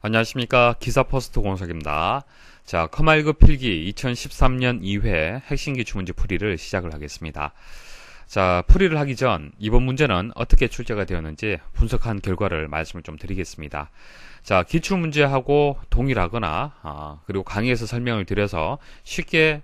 안녕하십니까. 기사퍼스트 공석입니다. 자, 커말1급 필기 2013년 2회 핵심 기출문제 풀이를 시작을 하겠습니다. 자, 풀이를 하기 전 이번 문제는 어떻게 출제가 되었는지 분석한 결과를 말씀을 좀 드리겠습니다. 자, 기출문제하고 동일하거나 그리고 강의에서 설명을 드려서 쉽게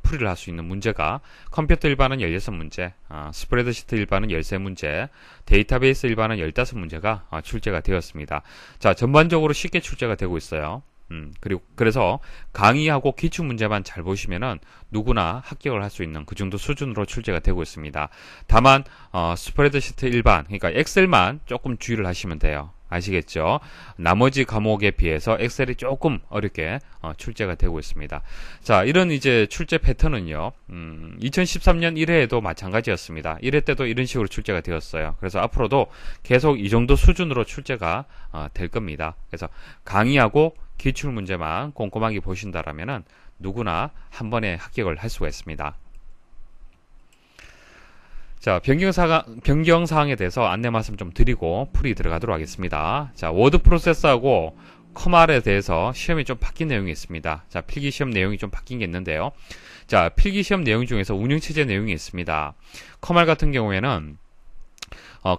풀이를 할 수 있는 문제가 컴퓨터 일반은 16문제, 스프레드시트 일반은 13문제, 데이터베이스 일반은 15문제가 출제가 되었습니다. 자, 전반적으로 쉽게 출제가 되고 있어요. 그래서 강의하고 기출문제만 잘 보시면은 누구나 합격을 할 수 있는 그 정도 수준으로 출제가 되고 있습니다. 다만 스프레드시트 일반, 그러니까 엑셀만 조금 주의를 하시면 돼요. 아시겠죠? 나머지 과목에 비해서 엑셀이 조금 어렵게 출제가 되고 있습니다. 자, 이런 이제 출제 패턴은요, 2013년 1회에도 마찬가지였습니다. 1회 때도 이런 식으로 출제가 되었어요. 그래서 앞으로도 계속 이 정도 수준으로 출제가 될 겁니다. 그래서 강의하고 기출 문제만 꼼꼼하게 보신다라면은 누구나 한 번에 합격을 할 수가 있습니다. 자, 변경사항에 대해서 안내 말씀 좀 드리고 풀이 들어가도록 하겠습니다. 자, 워드 프로세서하고 커말에 대해서 시험이 좀 바뀐 내용이 있습니다. 자, 필기시험 내용이 좀 바뀐 게 있는데요. 자, 필기시험 내용 중에서 운영체제 내용이 있습니다. 커말 같은 경우에는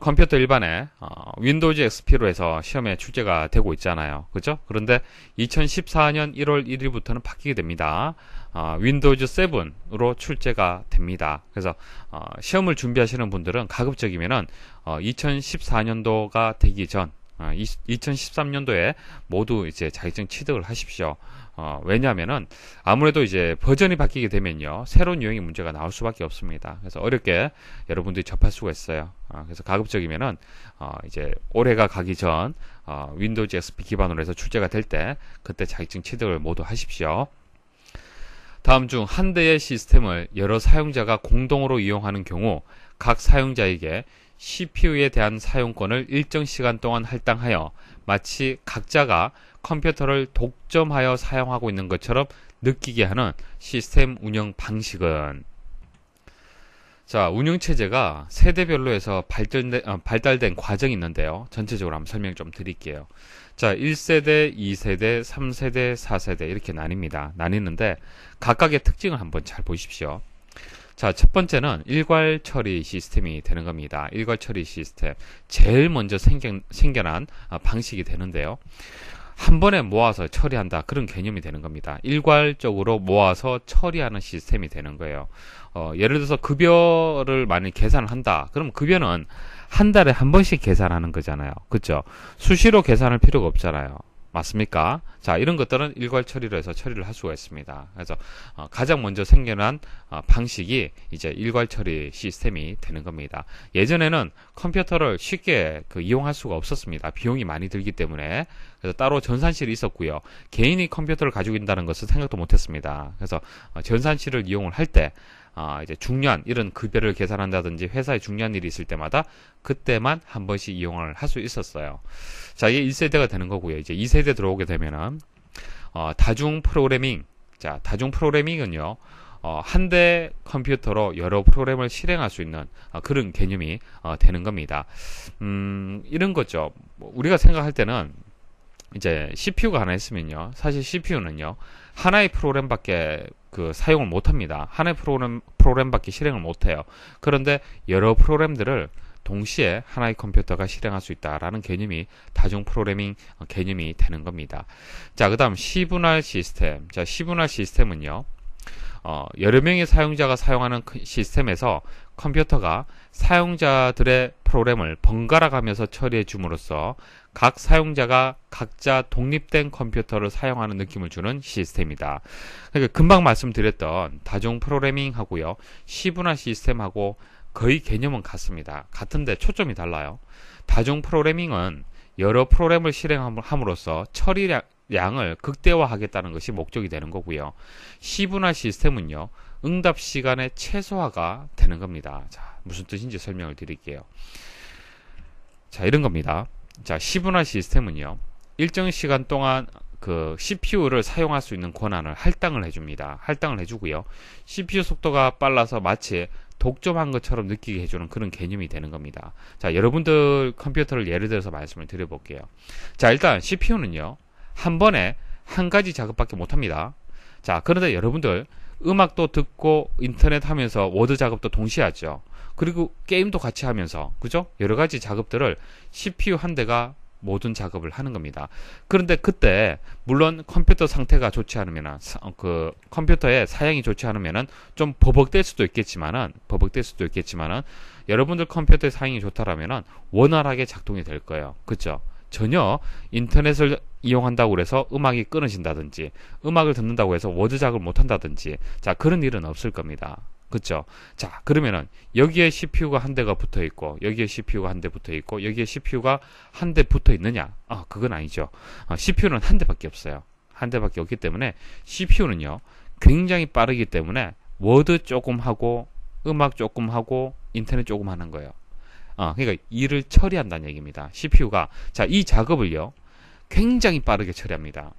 컴퓨터 일반에 윈도우즈 XP로 해서 시험에 출제가 되고 있잖아요. 그죠? 그런데 2014년 1월 1일부터는 바뀌게 됩니다. 윈도우즈 7으로 출제가 됩니다. 그래서 시험을 준비하시는 분들은 가급적이면은 2014년도가 되기 전 2013년도에 모두 이제 자격증 취득을 하십시오. 왜냐하면은 아무래도 이제 버전이 바뀌게 되면요, 새로운 유형의 문제가 나올 수밖에 없습니다. 그래서 어렵게 여러분들이 접할 수가 있어요. 그래서 가급적이면은 이제 올해가 가기 전 윈도우즈 XP 기반으로 해서 출제가 될 때 그때 자격증 취득을 모두 하십시오. 다음 중 한 대의 시스템을 여러 사용자가 공동으로 이용하는 경우 각 사용자에게 CPU에 대한 사용권을 일정 시간 동안 할당하여 마치 각자가 컴퓨터를 독점하여 사용하고 있는 것처럼 느끼게 하는 시스템 운영 방식은, 자, 운영체제가 세대별로 해서 발달된 과정이 있는데요. 전체적으로 한번 설명 좀 드릴게요. 자, 1세대, 2세대, 3세대, 4세대 이렇게 나뉘는데 각각의 특징을 한번 잘 보십시오. 자, 첫 번째는 일괄 처리 시스템이 되는 겁니다. 일괄 처리 시스템. 제일 먼저 생겨난 방식이 되는데요. 한 번에 모아서 처리한다, 그런 개념이 되는 겁니다. 일괄적으로 모아서 처리하는 시스템이 되는 거예요. 예를 들어서 급여를 만약 계산을 한다. 그럼 급여는 한 달에 한 번씩 계산하는 거잖아요. 그렇죠? 수시로 계산할 필요가 없잖아요. 맞습니까? 자, 이런 것들은 일괄 처리로 해서 처리를 할 수가 있습니다. 그래서 가장 먼저 생겨난 방식이 이제 일괄 처리 시스템이 되는 겁니다. 예전에는 컴퓨터를 쉽게 이용할 수가 없었습니다. 비용이 많이 들기 때문에. 그래서 따로 전산실이 있었고요. 개인이 컴퓨터를 가지고 있다는 것은 생각도 못했습니다. 그래서 전산실을 이용을 할 때 이제 중요한 이런 급여를 계산한다든지 회사에 중요한 일이 있을 때마다 그때만 한 번씩 이용을 할 수 있었어요. 자, 이게 1세대가 되는 거고요. 이제 2세대 들어오게 되면은 다중 프로그래밍. 자, 다중 프로그래밍은요, 한 대 컴퓨터로 여러 프로그램을 실행할 수 있는 그런 개념이 되는 겁니다. 이런 거죠. 우리가 생각할 때는 이제 CPU가 하나 있으면요, 사실 CPU는요 하나의 프로그램밖에 사용을 못합니다. 하나의 프로그램밖에 실행을 못해요. 그런데 여러 프로그램들을 동시에 하나의 컴퓨터가 실행할 수 있다라는 개념이 다중 프로그래밍 개념이 되는 겁니다. 자, 그 다음 시분할 시스템. 자, 시분할 시스템은요, 여러 명의 사용자가 사용하는 시스템에서 컴퓨터가 사용자들의 프로그램을 번갈아 가면서 처리해 줌으로써 각 사용자가 각자 독립된 컴퓨터를 사용하는 느낌을 주는 시스템이다. 그러니까 금방 말씀드렸던 다중 프로그래밍하고요, 시분화 시스템하고 거의 개념은 같습니다. 같은데 초점이 달라요. 다중 프로그래밍은 여러 프로그램을 실행함으로써 처리량을 극대화하겠다는 것이 목적이 되는 거고요. 시분화 시스템은요, 응답 시간의 최소화가 되는 겁니다. 자, 무슨 뜻인지 설명을 드릴게요. 자, 이런 겁니다. 자, 시분화 시스템은요, 일정 시간 동안 CPU를 사용할 수 있는 권한을 할당을 해줍니다. 할당을 해주고요. CPU 속도가 빨라서 마치 독점한 것처럼 느끼게 해주는 그런 개념이 되는 겁니다. 자, 여러분들 컴퓨터를 예를 들어서 말씀을 드려볼게요. 자, 일단 CPU는요, 한 번에 한 가지 작업밖에 못합니다. 자, 그런데 여러분들 음악도 듣고 인터넷 하면서 워드 작업도 동시에 하죠. 그리고 게임도 같이 하면서, 그죠? 여러 가지 작업들을 CPU 한 대가 모든 작업을 하는 겁니다. 그런데 그때 물론 컴퓨터 상태가 좋지 않으면 그 컴퓨터의 사양이 좋지 않으면은 좀 버벅될 수도 있겠지만은 여러분들 컴퓨터의 사양이 좋다라면은 원활하게 작동이 될 거예요. 그죠? 전혀 인터넷을 이용한다고 해서 음악이 끊어진다든지 음악을 듣는다고 해서 워드 작업을 못 한다든지 자, 그런 일은 없을 겁니다. 그쵸? 자, 그러면은 여기에 CPU가 한 대가 붙어 있고 여기에 CPU가 한 대 붙어 있고 여기에 CPU가 한 대 붙어 있느냐? 그건 아니죠. CPU는 한 대밖에 없어요. 한 대밖에 없기 때문에 CPU는요 굉장히 빠르기 때문에 워드 조금 하고 음악 조금 하고 인터넷 조금 하는 거예요. 그러니까 일을 처리한다는 얘기입니다. CPU가 자, 이 작업을요 굉장히 빠르게 처리합니다.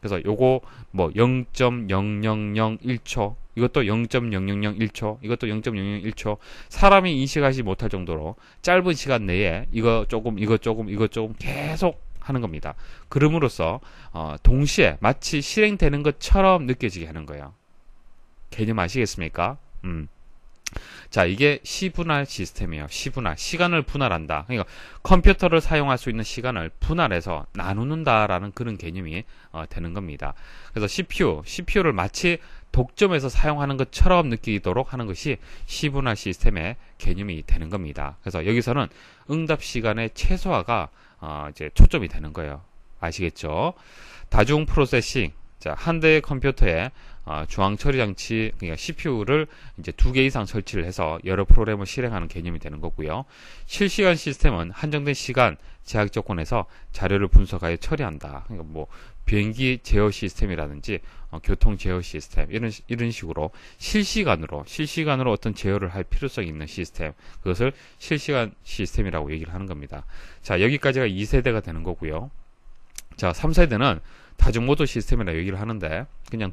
그래서 요거 뭐 0.0001초 이것도 0.0001초 이것도 0.001초 사람이 인식하지 못할 정도로 짧은 시간 내에 이거 조금 계속 하는 겁니다. 그럼으로써 동시에 마치 실행되는 것처럼 느껴지게 하는 거예요. 개념 아시겠습니까? 자, 이게 시분할 시스템이에요. 시분할. 시간을 분할한다. 그러니까 컴퓨터를 사용할 수 있는 시간을 분할해서 나누는다라는 그런 개념이 되는 겁니다. 그래서 CPU를 마치 독점해서 사용하는 것처럼 느끼도록 하는 것이 시분할 시스템의 개념이 되는 겁니다. 그래서 여기서는 응답 시간의 최소화가 이제 초점이 되는 거예요. 아시겠죠? 다중 프로세싱. 자, 한 대의 컴퓨터에 중앙 처리 장치, 그러니까 CPU를 이제 2개 이상 설치를 해서 여러 프로그램을 실행하는 개념이 되는 거고요. 실시간 시스템은 한정된 시간 제약 조건에서 자료를 분석하여 처리한다. 그러니까 뭐 비행기 제어 시스템이라든지 교통 제어 시스템 이런 식으로 실시간으로 어떤 제어를 할 필요성이 있는 시스템, 그것을 실시간 시스템이라고 얘기를 하는 겁니다. 자, 여기까지가 2세대가 되는 거고요. 자, 3세대는 다중모드 시스템이라 얘기를 하는데 그냥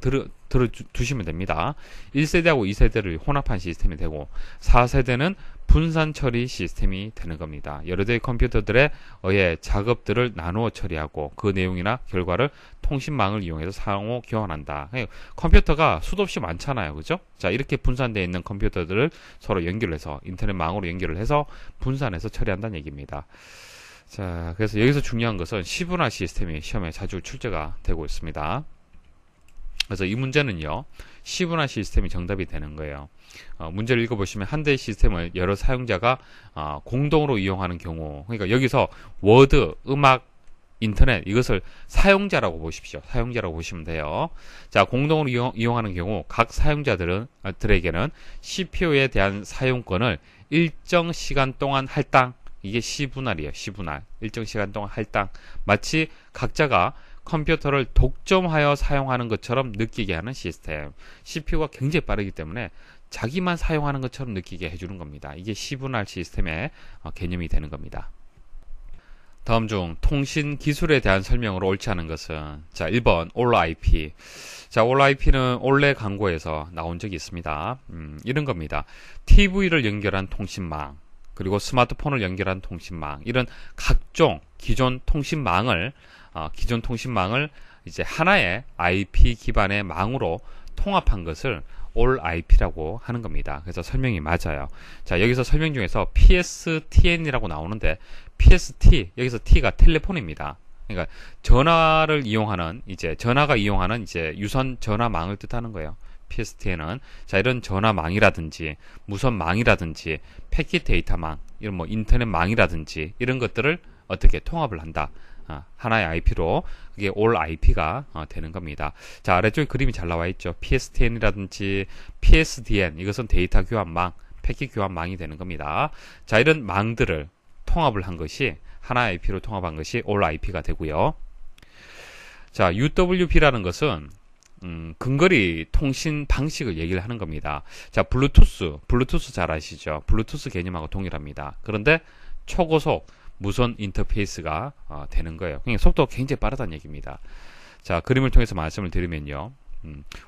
들어두시면 됩니다. 1세대하고 2세대를 혼합한 시스템이 되고 4세대는 분산 처리 시스템이 되는 겁니다. 여러 대의 컴퓨터들에 의해 작업들을 나누어 처리하고 그 내용이나 결과를 통신망을 이용해서 상호 교환한다. 컴퓨터가 수도 없이 많잖아요. 그죠? 자, 이렇게 분산되어 있는 컴퓨터들을 서로 연결해서 인터넷망으로 연결을 해서 분산해서 처리한다는 얘기입니다. 자, 그래서 여기서 중요한 것은 시분할 시스템이 시험에 자주 출제가 되고 있습니다. 그래서 이 문제는요, 시분할 시스템이 정답이 되는 거예요. 문제를 읽어보시면 한 대의 시스템을 여러 사용자가 공동으로 이용하는 경우, 그러니까 여기서 워드, 음악, 인터넷 이것을 사용자라고 보십시오. 사용자라고 보시면 돼요. 자, 공동으로 이용하는 경우 각 사용자들에게는 CPU에 대한 사용권을 일정 시간 동안 할당, 이게 시분할이에요. 시분할. 일정 시간 동안 할당. 마치 각자가 컴퓨터를 독점하여 사용하는 것처럼 느끼게 하는 시스템. CPU가 굉장히 빠르기 때문에 자기만 사용하는 것처럼 느끼게 해주는 겁니다. 이게 시분할 시스템의 개념이 되는 겁니다. 다음 중 통신 기술에 대한 설명으로 옳지 않은 것은 자, 1번 All IP. 자, All IP는 올해 광고에서 나온 적이 있습니다. 이런 겁니다. TV를 연결한 통신망, 그리고 스마트폰을 연결한 통신망, 이런 각종 기존 통신망을 이제 하나의 IP 기반의 망으로 통합한 것을 All IP라고 하는 겁니다. 그래서 설명이 맞아요. 자, 여기서 설명 중에서 PSTN이라고 나오는데 PST, 여기서 T가 텔레폰입니다. 그러니까 전화가 이용하는 이제 유선 전화망을 뜻하는 거예요. PSTN은 자, 이런 전화망이라든지 무선망이라든지 패킷 데이터망, 이런 뭐 인터넷망이라든지 이런 것들을 어떻게 통합을 한다. 하나의 IP로 그게 All IP가 되는 겁니다. 자, 아래쪽에 그림이 잘 나와 있죠. PSTN이라든지 PSDN, 이것은 데이터 교환망, 패킷 교환망이 되는 겁니다. 자, 이런 망들을 통합을 한 것이 하나의 IP로 통합한 것이 All IP가 되고요. 자, UWB라는 것은 근거리 통신 방식을 얘기를 하는 겁니다. 자, 블루투스 잘 아시죠? 블루투스 개념하고 동일합니다. 그런데 초고속 무선 인터페이스가 되는 거예요. 그러니까 속도가 굉장히 빠르다는 얘기입니다. 자, 그림을 통해서 말씀을 드리면요.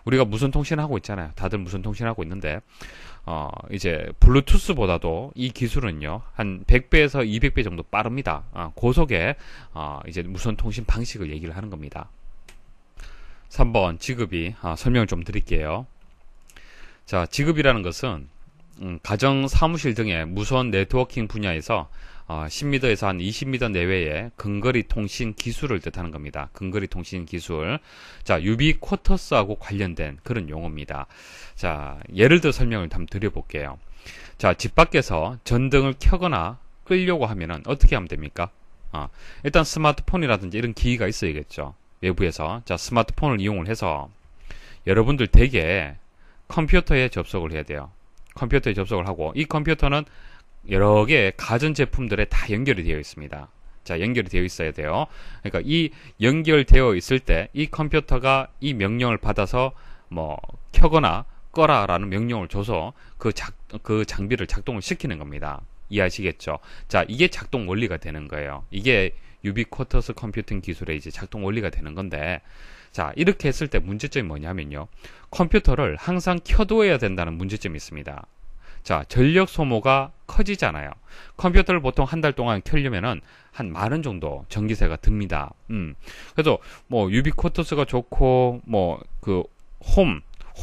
우리가 무선 통신하고 있잖아요. 다들 무선 통신하고 있는데, 이제 블루투스보다도 이 기술은요, 한 100배에서 200배 정도 빠릅니다. 고속의, 이제 무선 통신 방식을 얘기를 하는 겁니다. 3번 지급이, 설명을 좀 드릴게요. 자, 지급이라는 것은, 가정, 사무실 등의 무선 네트워킹 분야에서 10m에서 한 20m 내외의 근거리 통신 기술을 뜻하는 겁니다. 근거리 통신 기술. 자, 유비쿼터스하고 관련된 그런 용어입니다. 자, 예를 들어 설명을 한번 드려볼게요. 자, 집 밖에서 전등을 켜거나 끄려고 하면은 어떻게 하면 됩니까? 일단 스마트폰이라든지 이런 기기가 있어야겠죠. 외부에서. 자, 스마트폰을 이용을 해서 여러분들 댁에 컴퓨터에 접속을 해야 돼요. 컴퓨터에 접속을 하고 이 컴퓨터는 여러 개의 가전제품들에 다 연결이 되어 있습니다. 자, 연결이 되어 있어야 돼요. 그러니까 이 연결되어 있을 때 이 컴퓨터가 이 명령을 받아서 뭐 켜거나 꺼라라는 명령을 줘서 그 장비를 작동을 시키는 겁니다. 이해하시겠죠? 자, 이게 작동 원리가 되는 거예요. 이게 유비쿼터스 컴퓨팅 기술의 이제 작동 원리가 되는 건데, 자, 이렇게 했을 때 문제점이 뭐냐면요. 컴퓨터를 항상 켜두어야 된다는 문제점이 있습니다. 자, 전력 소모가 커지잖아요. 컴퓨터를 보통 한 달 동안 켜려면은 한 10,000원 정도 전기세가 듭니다. 그래서 뭐 유비쿼터스가 좋고 뭐 그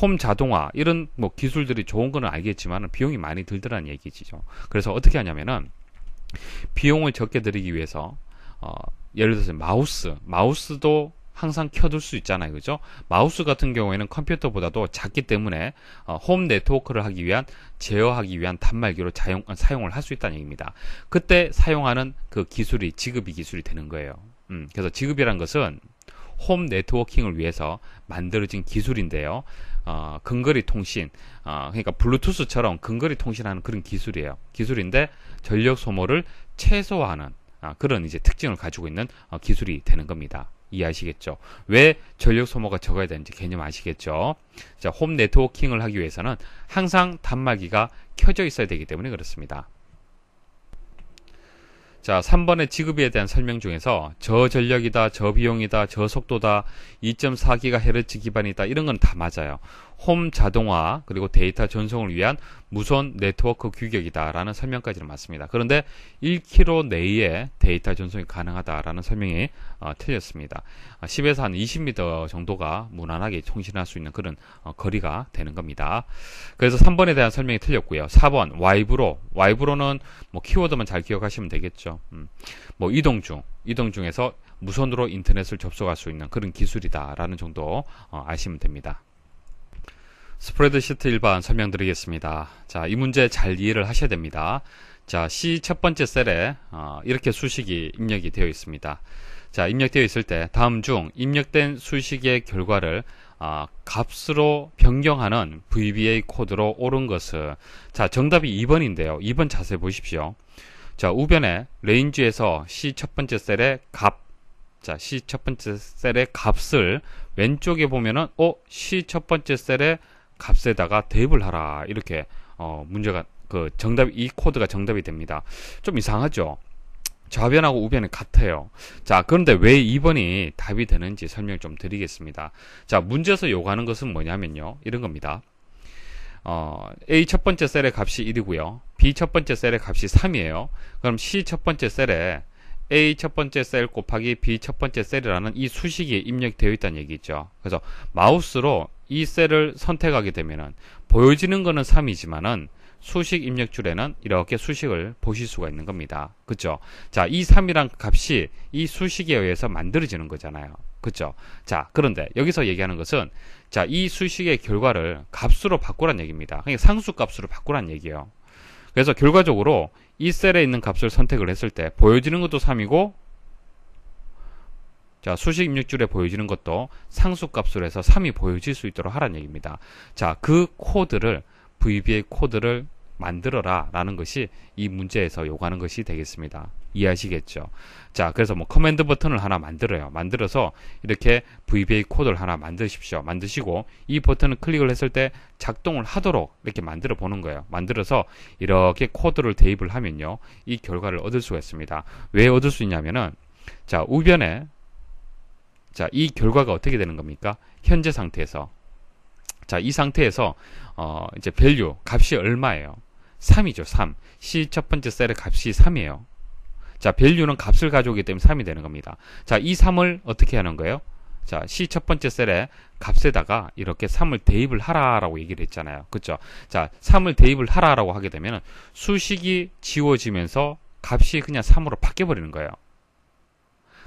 홈 자동화 이런 뭐 기술들이 좋은 거는 알겠지만 비용이 많이 들더라는 얘기죠. 그래서 어떻게 하냐면은 비용을 적게 들이기 위해서 예를 들어서 마우스도 항상 켜둘 수 있잖아요. 그죠? 마우스 같은 경우에는 컴퓨터보다도 작기 때문에 홈 네트워크를 하기 위한 제어하기 위한 단말기로 사용을 할 수 있다는 얘기입니다. 그때 사용하는 그 기술이 지급이 기술이 되는 거예요. 그래서 지급이란 것은 홈 네트워킹을 위해서 만들어진 기술인데요. 근거리 통신, 그러니까 블루투스처럼 근거리 통신하는 그런 기술이에요. 기술인데 전력 소모를 최소화하는 그런 이제 특징을 가지고 있는 기술이 되는 겁니다. 이해하시겠죠? 왜 전력 소모가 적어야 되는지 개념 아시겠죠? 자, 홈 네트워킹을 하기 위해서는 항상 단말기가 켜져 있어야 되기 때문에 그렇습니다. 자, 3번의 지급에 대한 설명 중에서 저전력이다, 저비용이다, 저속도다, 2.4GHz 기반이다 이런 건 다 맞아요. 홈 자동화 그리고 데이터 전송을 위한 무선 네트워크 규격이다 라는 설명까지는 맞습니다. 그런데 1km 내에 데이터 전송이 가능하다라는 설명이 틀렸습니다. 10에서 한 20m 정도가 무난하게 통신할 수 있는 그런 거리가 되는 겁니다. 그래서 3번에 대한 설명이 틀렸고요. 4번 와이브로는 뭐 키워드만 잘 기억하시면 되겠죠. 뭐 이동 중에서 무선으로 인터넷을 접속할 수 있는 그런 기술이다라는 정도 아시면 됩니다. 스프레드시트 일반 설명드리겠습니다. 자, 이 문제 잘 이해를 하셔야 됩니다. 자, C 첫 번째 셀에 이렇게 수식이 입력이 되어 있습니다. 자, 입력되어 있을 때 다음 중 입력된 수식의 결과를 값으로 변경하는 VBA 코드로 옳은 것은, 자, 정답이 2번인데요. 2번 자세히 보십시오. 자, 우변에 레인지에서 C 첫 번째 셀의 값, 자, C 첫 번째 셀의 값을 왼쪽에 보면은 C 첫 번째 셀의 값에다가 대입을 하라. 이렇게 문제가 이 코드가 정답이 됩니다. 좀 이상하죠? 좌변하고 우변이 같아요. 자, 그런데 왜 2번이 답이 되는지 설명을 좀 드리겠습니다. 자, 문제에서 요구하는 것은 뭐냐면요. 이런 겁니다. A 첫 번째 셀의 값이 1이고요. B 첫 번째 셀의 값이 3이에요. 그럼 C 첫 번째 셀에 A 첫 번째 셀 곱하기 B 첫 번째 셀이라는 이 수식이 입력되어 있다는 얘기죠. 그래서 마우스로 이 셀을 선택하게 되면은 보여지는 거는 3이지만은 수식 입력줄에는 이렇게 수식을 보실 수가 있는 겁니다. 그쵸? 자, 이 3이란 값이 이 수식에 의해서 만들어지는 거잖아요. 그쵸? 자, 그런데 여기서 얘기하는 것은, 자, 이 수식의 결과를 값으로 바꾸란 얘기입니다. 그러니까 상수 값으로 바꾸란 얘기예요. 그래서 결과적으로 이 셀에 있는 값을 선택을 했을 때 보여지는 것도 3이고, 자, 수식 입력줄에 보여지는 것도 상수 값으로 해서 3이 보여질 수 있도록 하라는 얘기입니다. 자, 그 코드를 VBA 코드를 만들어라 라는 것이 이 문제에서 요구하는 것이 되겠습니다. 이해하시겠죠? 자, 그래서 뭐 커맨드 버튼을 하나 만들어요. 만들어서 이렇게 VBA 코드를 하나 만드십시오. 만드시고 이 버튼을 클릭을 했을 때 작동을 하도록 이렇게 만들어 보는 거예요. 만들어서 이렇게 코드를 대입을 하면요, 이 결과를 얻을 수가 있습니다. 왜 얻을 수 있냐면은, 자, 우변에, 자, 이 결과가 어떻게 되는 겁니까? 현재 상태에서 자, 이 상태에서 이제 value 값이 얼마예요? 3이죠. 3. C 첫 번째 셀의 값이 3이에요. 자, value는 값을 가져오기 때문에 3이 되는 겁니다. 자, 이 3을 어떻게 하는 거예요? 자, C 첫 번째 셀의 값에다가 이렇게 3을 대입을 하라라고 얘기를 했잖아요. 그쵸? 자, 3을 대입을 하라라고 하게 되면 수식이 지워지면서 값이 그냥 3으로 바뀌어버리는 거예요.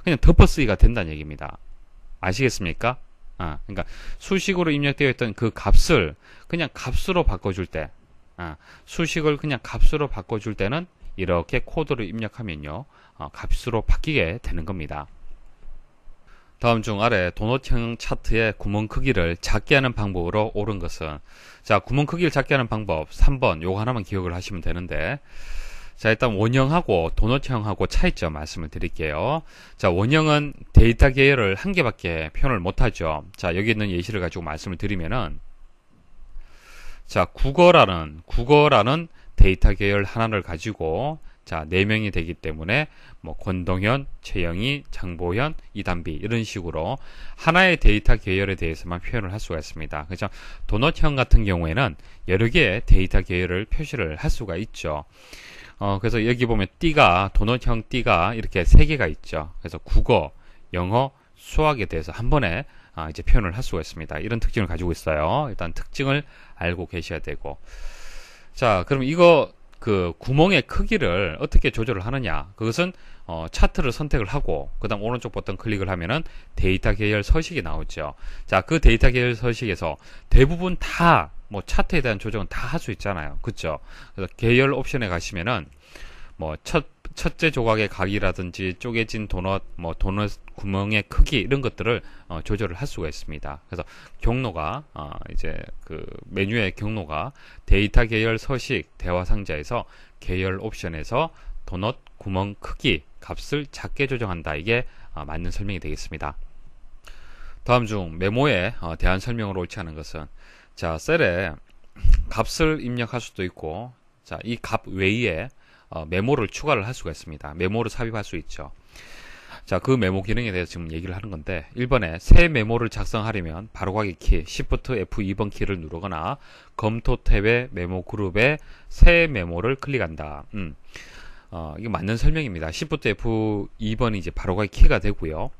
그냥 덮어쓰기가 된다는 얘기입니다. 아시겠습니까? 그러니까 수식으로 입력되어 있던 그 값을 그냥 값으로 바꿔줄 때, 수식을 그냥 값으로 바꿔줄 때는 이렇게 코드를 입력하면요, 값으로 바뀌게 되는 겁니다. 다음 중 아래 도넛형 차트의 구멍 크기를 작게 하는 방법으로 옳은 것은, 자, 구멍 크기를 작게 하는 방법 3번 요거 하나만 기억을 하시면 되는데, 자, 일단 원형하고 도넛형하고 차이점 말씀을 드릴게요. 자, 원형은 데이터 계열을 한 개밖에 표현을 못하죠. 자, 여기 있는 예시를 가지고 말씀을 드리면은, 자, 국어라는 데이터 계열 하나를 가지고, 자, 4명이 되기 때문에 뭐 권동현, 최영희, 장보현, 이단비 이런 식으로 하나의 데이터 계열에 대해서만 표현을 할 수가 있습니다. 그렇죠? 도넛형 같은 경우에는 여러 개의 데이터 계열을 표시를 할 수가 있죠. 그래서 여기 보면 도넛형 띠가 이렇게 3개가 있죠. 그래서 국어, 영어, 수학에 대해서 한 번에 이제 표현을 할 수가 있습니다. 이런 특징을 가지고 있어요. 일단 특징을 알고 계셔야 되고. 자, 그럼 이거 그 구멍의 크기를 어떻게 조절을 하느냐? 그것은 차트를 선택을 하고 그다음 오른쪽 버튼 클릭을 하면은 데이터 계열 서식이 나오죠. 자, 그 데이터 계열 서식에서 대부분 다 뭐 차트에 대한 조정은 다 할 수 있잖아요. 그렇죠? 그래서 계열 옵션에 가시면은 뭐 첫째 조각의 각이라든지 쪼개진 도넛, 뭐 도넛 구멍의 크기 이런 것들을 조절을 할 수가 있습니다. 그래서 경로가 이제 그 메뉴의 경로가 데이터 계열 서식 대화 상자에서 계열 옵션에서 도넛 구멍 크기 값을 작게 조정한다. 이게 맞는 설명이 되겠습니다. 다음 중 메모에 대한 설명으로 옳지 않은 것은, 자, 셀에 값을 입력할 수도 있고, 자, 이 값 외에 메모를 추가를 할 수가 있습니다. 메모를 삽입할 수 있죠. 자, 그 메모 기능에 대해서 지금 얘기를 하는 건데, 1번에 새 메모를 작성하려면 바로가기 키 Shift F2번 키를 누르거나 검토 탭의 메모 그룹에 새 메모를 클릭한다. 이게 맞는 설명입니다. Shift F2번이 이제 바로가기 키가 되고요.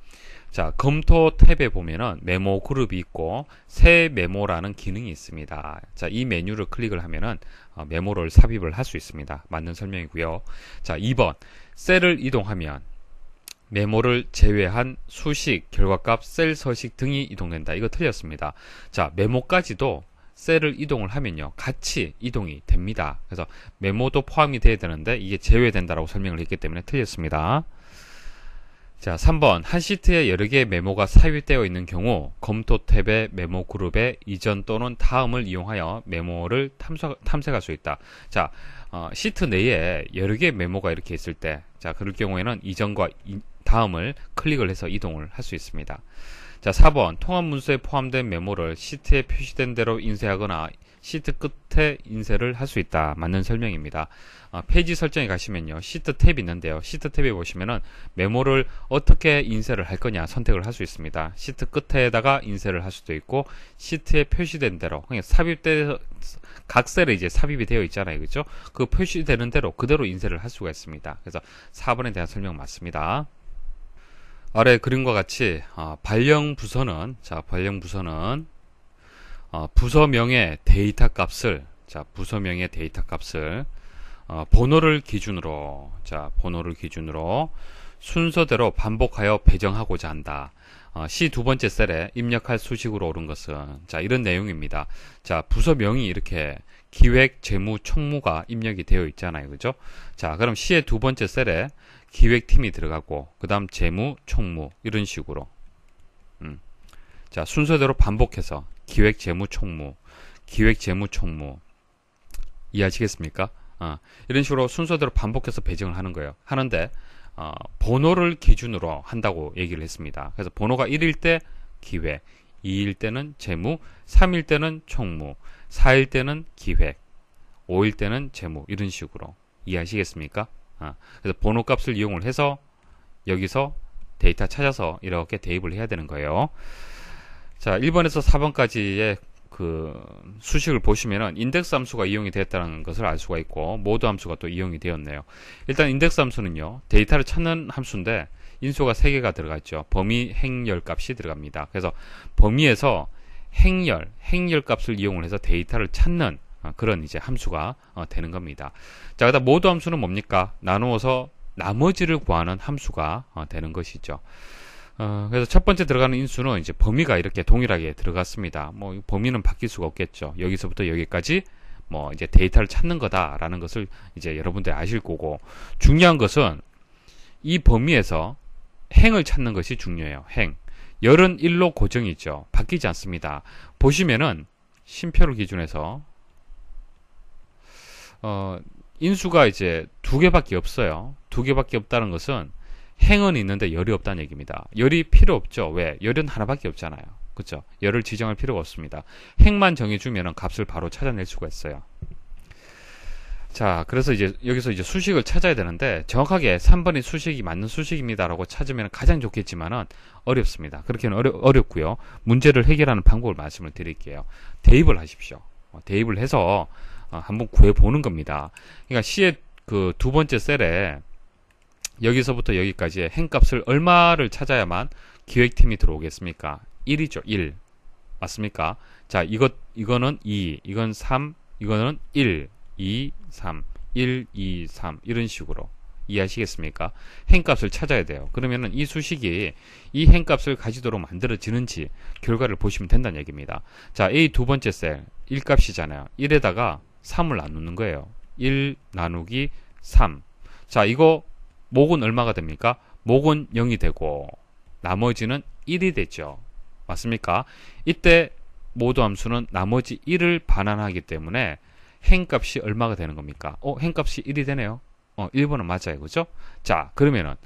자, 검토 탭에 보면은 메모 그룹이 있고 새 메모라는 기능이 있습니다. 자, 이 메뉴를 클릭을 하면은 메모를 삽입을 할 수 있습니다. 맞는 설명이고요. 자, 2번 셀을 이동하면 메모를 제외한 수식, 결과값, 셀 서식 등이 이동된다. 이거 틀렸습니다. 자, 메모까지도 셀을 이동을 하면요, 같이 이동이 됩니다. 그래서 메모도 포함이 돼야 되는데 이게 제외된다라고 설명을 했기 때문에 틀렸습니다. 자, 3번 한 시트에 여러 개의 메모가 삽입되어 있는 경우 검토 탭의 메모 그룹의 이전 또는 다음을 이용하여 메모를 탐색할 수 있다. 자, 시트 내에 여러 개의 메모가 이렇게 있을 때, 자, 그럴 경우에는 이전과 다음을 클릭을 해서 이동을 할 수 있습니다. 자, 4번 통합 문서에 포함된 메모를 시트에 표시된 대로 인쇄하거나 시트 끝에 인쇄를 할 수 있다. 맞는 설명입니다. 페이지 설정에 가시면요, 시트 탭이 있는데요, 시트 탭에 보시면은 메모를 어떻게 인쇄를 할 거냐 선택을 할 수 있습니다. 시트 끝에다가 인쇄를 할 수도 있고, 시트에 표시된 대로 그냥 각 셀에 이제 삽입이 되어 있잖아요, 그죠? 그 표시되는 대로 그대로 인쇄를 할 수가 있습니다. 그래서 4번에 대한 설명 맞습니다. 아래 그림과 같이 발령 부서는, 자, 발령 부서는 부서명의 데이터 값을, 자, 부서명의 데이터 값을 번호를 기준으로, 자, 번호를 기준으로 순서대로 반복하여 배정하고자 한다. C 두 번째 셀에 입력할 수식으로 옳은 것은, 자, 이런 내용입니다. 자, 부서명이 이렇게 기획, 재무, 총무가 입력이 되어 있잖아요, 그죠? 자, 그럼 C의 두 번째 셀에 기획팀이 들어가고 그 다음 재무, 총무 이런 식으로 자, 순서대로 반복해서 기획, 재무, 총무, 기획, 재무, 총무 이해하시겠습니까? 이런 식으로 순서대로 반복해서 배정을 하는 거예요. 하는데 번호를 기준으로 한다고 얘기를 했습니다. 그래서 번호가 1일 때 기획, 2일 때는 재무, 3일 때는 총무, 4일 때는 기획, 5일 때는 재무 이런 식으로 이해하시겠습니까? 그래서 번호 값을 이용을 해서 여기서 데이터 찾아서 이렇게 대입을 해야 되는 거예요. 자, 1번에서 4번까지의 그 수식을 보시면은 인덱스 함수가 이용이 됐다는 것을 알 수가 있고 모드 함수가 또 이용이 되었네요. 일단 인덱스 함수는요, 데이터를 찾는 함수인데 인수가 3개가 들어갔죠. 범위, 행열 값이 들어갑니다. 그래서 범위에서 행열 값을 이용을 해서 데이터를 찾는 그런 이제 함수가 되는 겁니다. 자, 그다음 모드 함수는 뭡니까? 나누어서 나머지를 구하는 함수가 되는 것이죠. 그래서 첫 번째 들어가는 인수는 이제 범위가 이렇게 동일하게 들어갔습니다. 뭐 범위는 바뀔 수가 없겠죠. 여기서부터 여기까지 뭐 이제 데이터를 찾는 거다라는 것을 이제 여러분들이 아실 거고, 중요한 것은 이 범위에서 행을 찾는 것이 중요해요. 행. 열은 1로 고정이죠. 바뀌지 않습니다. 보시면은 심표를 기준해서 인수가 이제 2개밖에 없어요. 2개밖에 없다는 것은 행은 있는데 열이 없다는 얘기입니다. 열이 필요 없죠. 왜? 열은 하나밖에 없잖아요. 그렇죠? 열을 지정할 필요가 없습니다. 행만 정해주면 값을 바로 찾아낼 수가 있어요. 자, 그래서 이제 여기서 이제 수식을 찾아야 되는데 정확하게 3번이 수식이 맞는 수식입니다라고 찾으면 가장 좋겠지만은 어렵습니다. 그렇게는 어렵고요. 문제를 해결하는 방법을 말씀을 드릴게요. 대입을 하십시오. 대입을 해서 한번 구해 보는 겁니다. 그러니까 C의 그 두 번째 셀에 여기서부터 여기까지의 행값을 얼마를 찾아야만 기획팀이 들어오겠습니까? 1이죠. 1. 맞습니까? 자, 이거는 2, 이건 3, 이거는 1, 2, 3, 1, 2, 3 이런 식으로 이해하시겠습니까? 행값을 찾아야 돼요. 그러면은 이 수식이 이 행값을 가지도록 만들어지는지 결과를 보시면 된다는 얘기입니다. 자, A 두 번째 셀 1값이잖아요. 1에다가 3을 나누는 거예요. 1 나누기 3. 자, 이거 목은 얼마가 됩니까? 목은 0이 되고 나머지는 1이 되죠. 맞습니까? 이때 모드 함수는 나머지 1을 반환하기 때문에 행값이 얼마가 되는 겁니까? 행값이 1이 되네요. 1번은 맞아요. 그죠? 자, 그러면은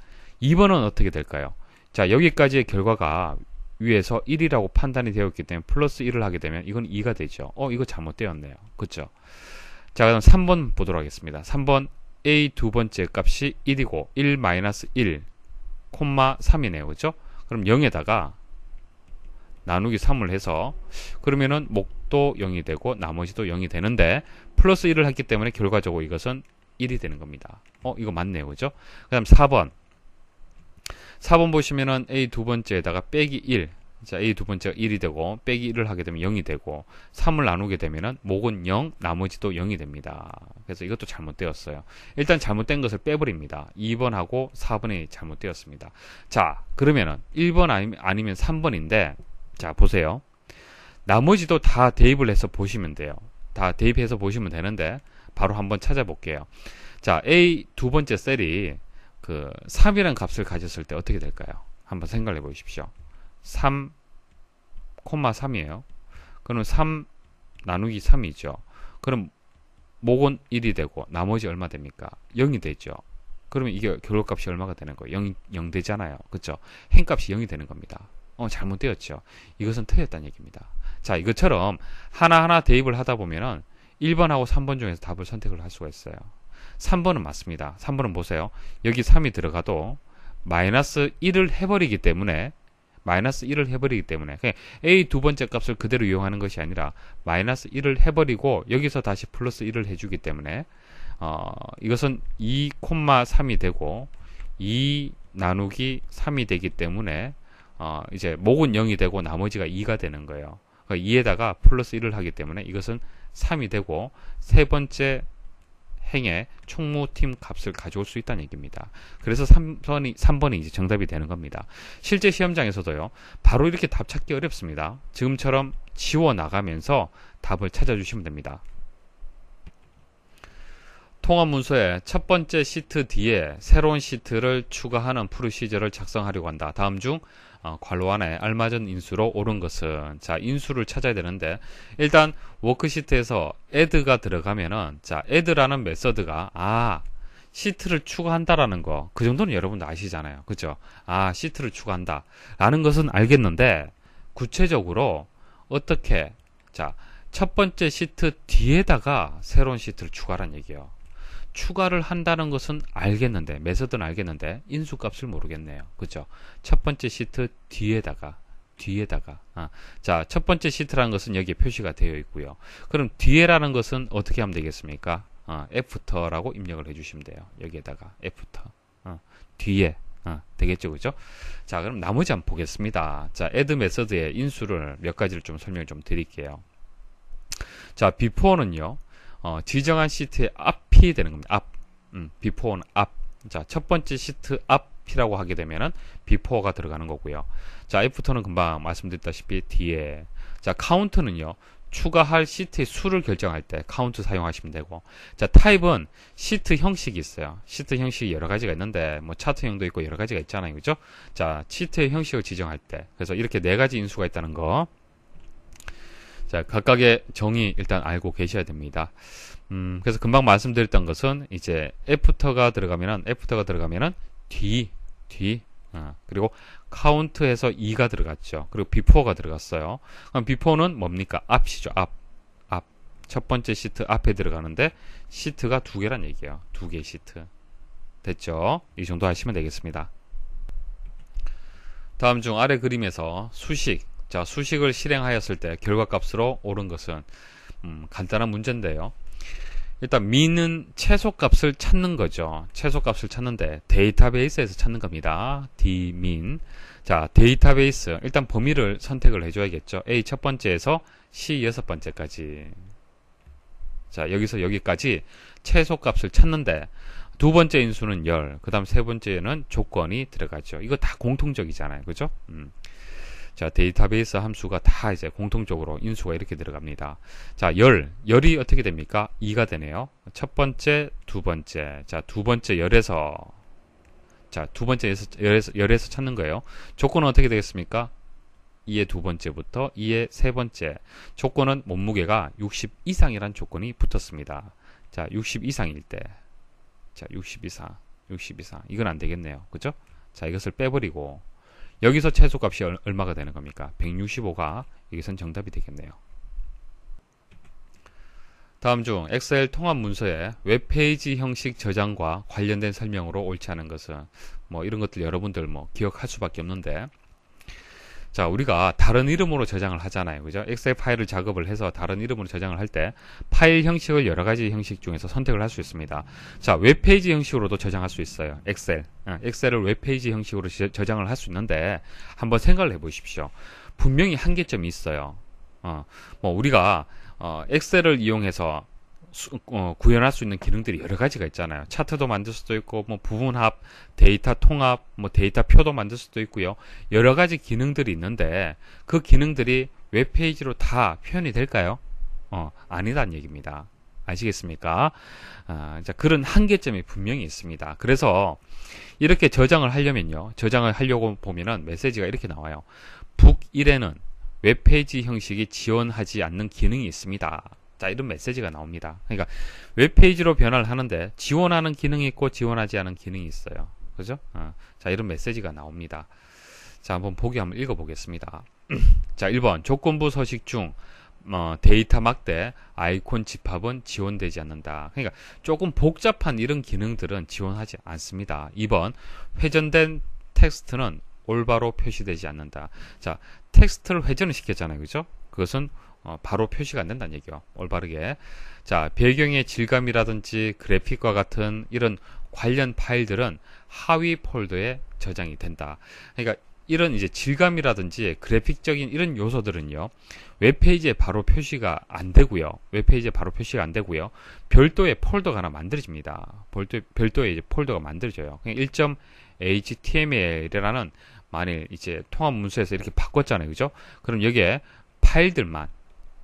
2번은 어떻게 될까요? 자, 여기까지의 결과가 위에서 1이라고 판단이 되었기 때문에 플러스 1을 하게 되면 이건 2가 되죠. 이거 잘못되었네요. 그죠? 자, 그럼 3번 보도록 하겠습니다. 3번 A 두 번째 값이 1이고 1 마이너스 1, 3이네요. 그죠? 그럼 0에다가 나누기 3을 해서 그러면은 목도 0이 되고 나머지도 0이 되는데 플러스 1을 했기 때문에 결과적으로 이것은 1이 되는 겁니다. 이거 맞네요. 그죠? 그 다음 4번 보시면은 A 두 번째에다가 빼기 1. 자, A 두 번째가 1이 되고 빼기 1을 하게 되면 0이 되고 3을 나누게 되면은 목은 0, 나머지도 0이 됩니다. 그래서 이것도 잘못되었어요. 일단 잘못된 것을 빼버립니다. 2번하고 4번이 잘못되었습니다. 자, 그러면은 1번 아니면 3번인데 자, 보세요. 나머지도 다 대입을 해서 보시면 돼요. 다 대입해서 보시면 되는데 바로 한번 찾아볼게요. 자, A 두 번째 셀이 그 3이라는 값을 가졌을 때 어떻게 될까요? 한번 생각해 보십시오. 3, 3이에요. 그럼 3 나누기 3이죠. 그럼 목은 1이 되고 나머지 얼마 됩니까? 0이 되죠. 그러면 이게 결과값이 얼마가 되는 거예요? 0 되잖아요. 그렇죠? 행값이 0이 되는 겁니다. 잘못되었죠. 이것은 틀렸다는 얘기입니다. 자, 이것처럼 하나하나 대입을 하다 보면은 1번하고 3번 중에서 답을 선택을 할 수가 있어요. 3번은 맞습니다. 3번은 보세요. 여기 3이 들어가도 마이너스 1을 해버리기 때문에 그냥 A 두 번째 값을 그대로 이용하는 것이 아니라 마이너스 1을 해버리고 여기서 다시 플러스 1을 해주기 때문에 이것은 2,3이 되고 2 나누기 3이 되기 때문에 이제 목은 0이 되고 나머지가 2가 되는 거예요. 그러니까 2에다가 플러스 1을 하기 때문에 이것은 3이 되고 세 번째 행의 총무팀 값을 가져올 수 있다는 얘기입니다. 그래서 3번이 이제 정답이 되는 겁니다. 실제 시험장에서도요, 바로 이렇게 답 찾기 어렵습니다. 지금처럼 지워 나가면서 답을 찾아주시면 됩니다. 통합 문서의 첫 번째 시트 뒤에 새로운 시트를 추가하는 프로시저를 작성하려고 한다. 다음 중 괄호 안에 알맞은 인수로 옳은 것은, 자, 인수를 찾아야 되는데 일단 워크시트에서 add가 들어가면은, 자, add라는 메서드가 시트를 추가한다라는 거, 그 정도는 여러분도 아시잖아요. 그죠? 시트를 추가한다 라는 것은 알겠는데 구체적으로 어떻게, 자, 첫 번째 시트 뒤에다가 새로운 시트를 추가하라는 얘기예요. 추가를 한다는 것은 알겠는데, 메서드는 알겠는데 인수값을 모르겠네요. 그죠? 첫 번째 시트 뒤에다가 뒤에다가. 자, 첫 번째 시트라는 것은 여기에 표시가 되어 있고요. 그럼 뒤에라는 것은 어떻게 하면 되겠습니까? 애프터라고 입력을 해주시면 돼요. 여기에다가 애프터. 뒤에. 되겠죠, 그죠? 자, 그럼 나머지 한번 보겠습니다. 자, add 메서드의 인수를 몇 가지를 좀 설명을 좀 드릴게요. 자, before는요, 지정한 시트의 앞이 되는 겁니다. 앞. before는 앞. 자, 첫 번째 시트 앞이라고 하게 되면은 before가 들어가는 거고요. 자, after는 금방 말씀드렸다시피 뒤에. 자, count는요, 추가할 시트의 수를 결정할 때 count 사용하시면 되고, 자, 타입은 시트 형식이 있어요. 시트 형식이 여러 가지가 있는데, 뭐 차트형도 있고 여러 가지가 있잖아요, 그죠? 자, 시트의 형식을 지정할 때, 그래서 이렇게 네 가지 인수가 있다는 거. 자, 각각의 정의 일단 알고 계셔야 됩니다. 그래서 금방 말씀드렸던 것은 이제 애프터가 들어가면은 뒤, 그리고 카운트에서 2가 들어갔죠. 그리고 비포가 들어갔어요. 그럼 비포는 뭡니까? 앞이죠. 앞. 첫 번째 시트 앞에 들어가는데 시트가 두 개란 얘기예요. 두 개의 시트. 됐죠? 이 정도 하시면 되겠습니다. 다음 중 아래 그림에서 수식. 자, 수식을 실행하였을 때 결과값으로 옳은 것은 간단한 문제인데요. 일단 min은 최소값을 찾는 거죠. 최소값을 찾는데 데이터베이스에서 찾는 겁니다. dmin. 자, 데이터베이스. 일단 범위를 선택을 해줘야겠죠. A 첫 번째에서 C 여섯 번째까지. 자, 여기서 여기까지 최소값을 찾는데 두 번째 인수는 열, 그 다음 세 번째는 조건이 들어가죠. 이거 다 공통적이잖아요. 그죠? 자, 데이터베이스 함수가 다 이제 공통적으로 인수가 이렇게 들어갑니다. 자, 열이 어떻게 됩니까? 2가 되네요. 첫 번째, 두 번째. 자, 두 번째 열에서, 자, 두 번째 열에서 찾는 거예요. 조건은 어떻게 되겠습니까? 2의 두 번째부터 2의 세 번째. 조건은 몸무게가 60 이상이란 조건이 붙었습니다. 자, 60 이상일 때. 자, 60 이상. 이건 안 되겠네요. 그죠? 자, 이것을 빼버리고, 여기서 최소값이 얼마가 되는 겁니까? 165가 여기선 정답이 되겠네요. 다음 중 엑셀 통합 문서의 웹페이지 형식 저장과 관련된 설명으로 옳지 않은 것은, 뭐 이런 것들 여러분들 뭐 기억할 수밖에 없는데, 자, 우리가 다른 이름으로 저장을 하잖아요. 그죠? 엑셀 파일을 작업을 해서 다른 이름으로 저장을 할 때 파일 형식을 여러 가지 형식 중에서 선택을 할 수 있습니다. 자, 웹페이지 형식으로도 저장할 수 있어요. 엑셀을 웹페이지 형식으로 저장을 할 수 있는데 한번 생각을 해 보십시오. 분명히 한계점이 있어요. 뭐 우리가 엑셀을 이용해서 구현할 수 있는 기능들이 여러 가지가 있잖아요. 차트도 만들 수도 있고, 뭐 부분합, 데이터 통합, 뭐 데이터 표도 만들 수도 있고요. 여러 가지 기능들이 있는데 그 기능들이 웹페이지로 다 표현이 될까요? 아니란 얘기입니다. 아시겠습니까? 자, 그런 한계점이 분명히 있습니다. 그래서 이렇게 저장을 하려면요. 저장을 하려고 보면은 메시지가 이렇게 나와요. 북1에는 웹페이지 형식이 지원하지 않는 기능이 있습니다. 자, 이런 메시지가 나옵니다. 그러니까 웹페이지로 변화를 하는데 지원하는 기능이 있고 지원하지 않은 기능이 있어요. 그죠? 자, 이런 메시지가 나옵니다. 자, 한번 읽어보겠습니다. 자, 1번 조건부 서식 중 데이터 막대, 아이콘 집합은 지원되지 않는다. 그러니까 조금 복잡한 이런 기능들은 지원하지 않습니다. 2번 회전된 텍스트는 올바로 표시되지 않는다. 자, 텍스트를 회전을 시켰잖아요. 그죠? 그것은 바로 표시가 안 된다는 얘기요. 올바르게. 자, 배경의 질감이라든지 그래픽과 같은 이런 관련 파일들은 하위 폴더에 저장이 된다. 그러니까 이런 이제 질감이라든지 그래픽적인 이런 요소들은요, 웹페이지에 바로 표시가 안 되고요. 별도의 폴더가 하나 만들어집니다. 별도의 이제 폴더가 만들어져요. 그냥 1.html이라는 만일 이제 통합 문서에서 이렇게 바꿨잖아요. 그죠? 그럼 여기에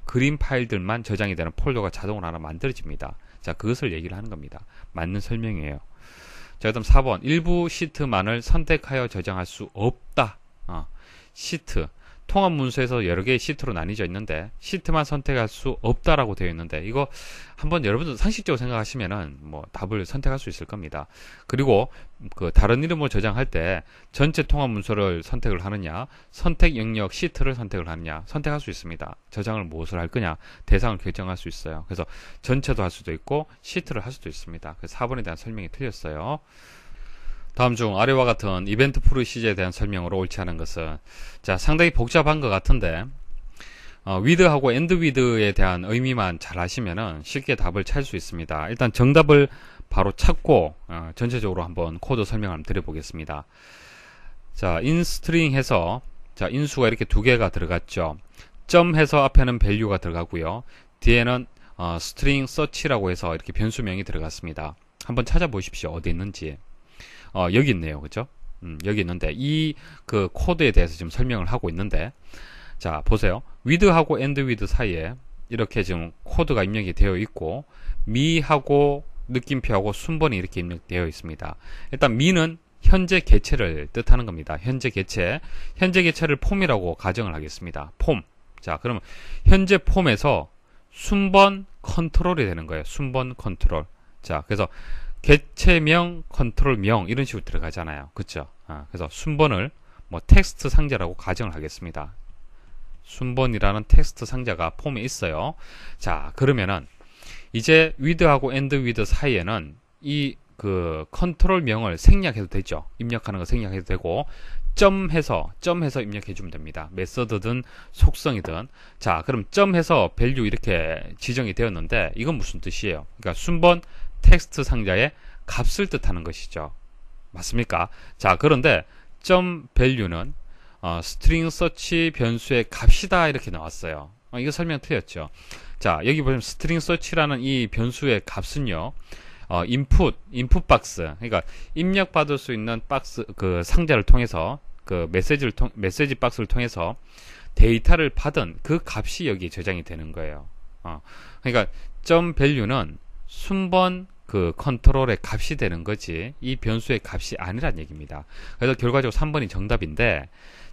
그림 파일들만 저장이 되는 폴더가 자동으로 하나 만들어집니다. 자, 그것을 얘기를 하는 겁니다. 맞는 설명이에요. 자, 그다음 4번. 일부 시트만을 선택하여 저장할 수 없다. 시트. 통합 문서에서 여러 개의 시트로 나뉘어져 있는데 시트만 선택할 수 없다라고 되어 있는데 이거 한번 여러분들 상식적으로 생각하시면은 뭐 답을 선택할 수 있을 겁니다. 그리고 그 다른 이름으로 저장할 때 전체 통합 문서를 선택을 하느냐, 선택 영역 시트를 선택을 하느냐 선택할 수 있습니다. 저장을 무엇을 할 거냐 대상을 결정할 수 있어요. 그래서 전체도 할 수도 있고 시트를 할 수도 있습니다. 그래서 4번에 대한 설명이 틀렸어요. 다음 중 아래와 같은 이벤트 프로시저에 대한 설명으로 옳지 않은 것은, 자, 상당히 복잡한 것 같은데 with하고 and with에 대한 의미만 잘 아시면은 쉽게 답을 찾을 수 있습니다. 일단 정답을 바로 찾고 전체적으로 한번 코드 설명을 한번 드려보겠습니다. 자, inString 해서, 자, 인수가 이렇게 두 개가 들어갔죠. 점 해서 앞에는 value가 들어가고요. 뒤에는 string search라고 해서 이렇게 변수명이 들어갔습니다. 한번 찾아보십시오. 어디 있는지. 여기 있네요. 그죠? 여기 있는데 이 그 코드에 대해서 지금 설명을 하고 있는데, 자, 보세요. with하고 and with 사이에 이렇게 지금 코드가 입력이 되어 있고, me하고 느낌표하고 순번이 이렇게 입력되어 있습니다. 일단 me는 현재 개체를 뜻하는 겁니다. 현재 개체. 현재 개체를 폼이라고 가정을 하겠습니다. 폼. 자, 그러면 현재 폼에서 순번 컨트롤이 되는 거예요. 순번 컨트롤. 자, 그래서 개체명, 컨트롤명 이런 식으로 들어가잖아요. 그쵸? 그래서 순번을 뭐 텍스트 상자라고 가정을 하겠습니다. 순번이라는 텍스트 상자가 폼에 있어요. 자, 그러면은 이제 with하고 and with 사이에는 이 그 컨트롤명을 생략해도 되죠. 입력하는 거 생략해도 되고, 점해서 입력해 주면 됩니다. 메서드든 속성이든. 자, 그럼 점해서 value 이렇게 지정이 되었는데 이건 무슨 뜻이에요? 그러니까 순번 텍스트 상자의 값을 뜻하는 것이죠. 맞습니까? 자, 그런데 점 value는 string search 변수의 값이다 이렇게 나왔어요. 이거 설명 틀렸죠. 자, 여기 보시면 string search라는 이 변수의 값은요, input 박스, 그러니까 입력받을 수 있는 박스, 그 상자를 통해서, 그 메시지 박스를 통해서 데이터를 받은 그 값이 여기 저장이 되는 거예요. 그러니까 점 value는 순번 그 컨트롤의 값이 되는 거지 이 변수의 값이 아니란 얘기입니다. 그래서 결과적으로 3번이 정답인데,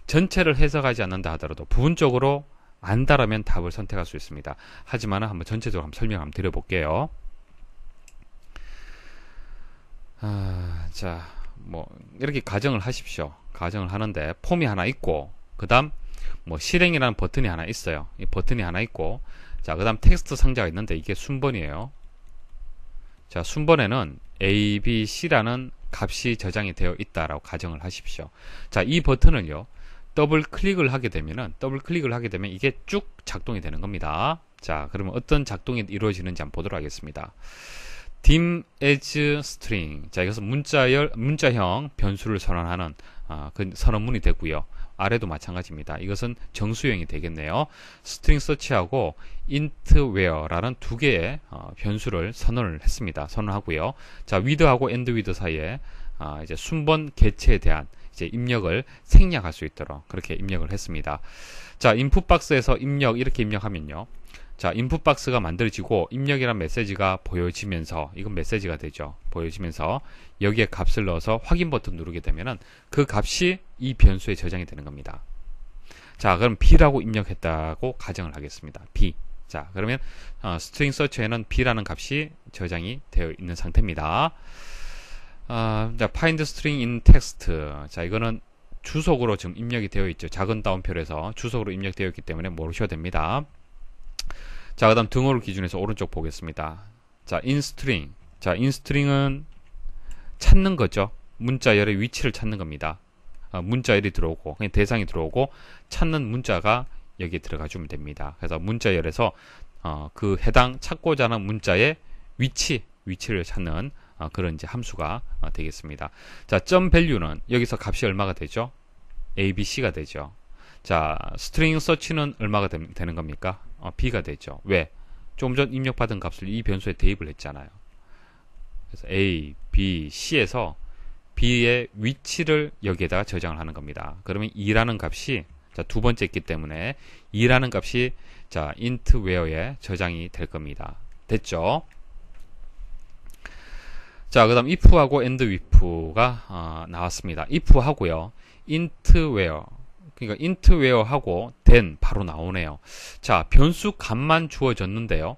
전체를 해석하지 않는다 하더라도 부분적으로 안다라면 답을 선택할 수 있습니다. 하지만 한번 전체적으로 한번 설명 한번 드려볼게요. 자, 뭐 이렇게 가정을 하십시오. 가정을 하는데 폼이 하나 있고, 그 다음 뭐 실행이라는 버튼이 하나 있어요. 이 버튼이 하나 있고, 자, 그 다음 텍스트 상자가 있는데 이게 순번이에요. 자, 순번에는 A, B, C라는 값이 저장이 되어 있다라고 가정을 하십시오. 자, 이 버튼을요, 더블 클릭을 하게 되면 이게 쭉 작동이 되는 겁니다. 자, 그러면 어떤 작동이 이루어지는지 한번 보도록 하겠습니다. dim as string. 자, 이것은 문자형 변수를 선언하는 그 선언문이 되고요. 아래도 마찬가지입니다. 이것은 정수형이 되겠네요. string search하고 int where라는 두 개의 변수를 선언을 했습니다. 선언하고요. 자, with하고 and with 사이에 이제 순번 개체에 대한 이제 입력을 생략할 수 있도록 그렇게 입력을 했습니다. 자, input 박스에서 입력 이렇게 입력하면요. 자, 인풋 박스가 만들어지고 입력이란 메시지가 보여지면서, 이건 메시지가 되죠. 보여지면서 여기에 값을 넣어서 확인 버튼 누르게 되면은 그 값이 이 변수에 저장이 되는 겁니다. 자, 그럼 B라고 입력했다고 가정을 하겠습니다. B. 자, 그러면 string search에는 B라는 값이 저장이 되어 있는 상태입니다. 자, find string in text. 자, 이거는 주석으로 지금 입력이 되어 있죠. 작은 따옴표에서 주석으로 입력되어 있기 때문에 모르셔도 됩니다. 자, 그 다음 등호를 기준해서 오른쪽 보겠습니다. 자, inString. 자, inString은 찾는 거죠. 문자열의 위치를 찾는 겁니다. 문자열이 들어오고, 그냥 대상이 들어오고, 찾는 문자가 여기에 들어가 주면 됩니다. 그래서 문자열에서, 그 해당 찾고자 하는 문자의 위치를 찾는, 그런 이제 함수가 되겠습니다. 자, 점 value는 여기서 값이 얼마가 되죠? A, B, C가 되죠. 자, string search는 얼마가 되는 겁니까? B가 되죠. 왜? 조금 전 입력받은 값을 이 변수에 대입을 했잖아요. 그래서 A, B, C에서 B의 위치를 여기에다가 저장을 하는 겁니다. 그러면 2라는 값이, 자, 두 번째 있기 때문에 2라는 값이, 자, int where에 저장이 될 겁니다. 됐죠? 자, 그 다음 if하고 and if가 나왔습니다. if 하고요, int where, 그러니까 int where 하고 then 바로 나오네요. 자, 변수 값만 주어졌는데요.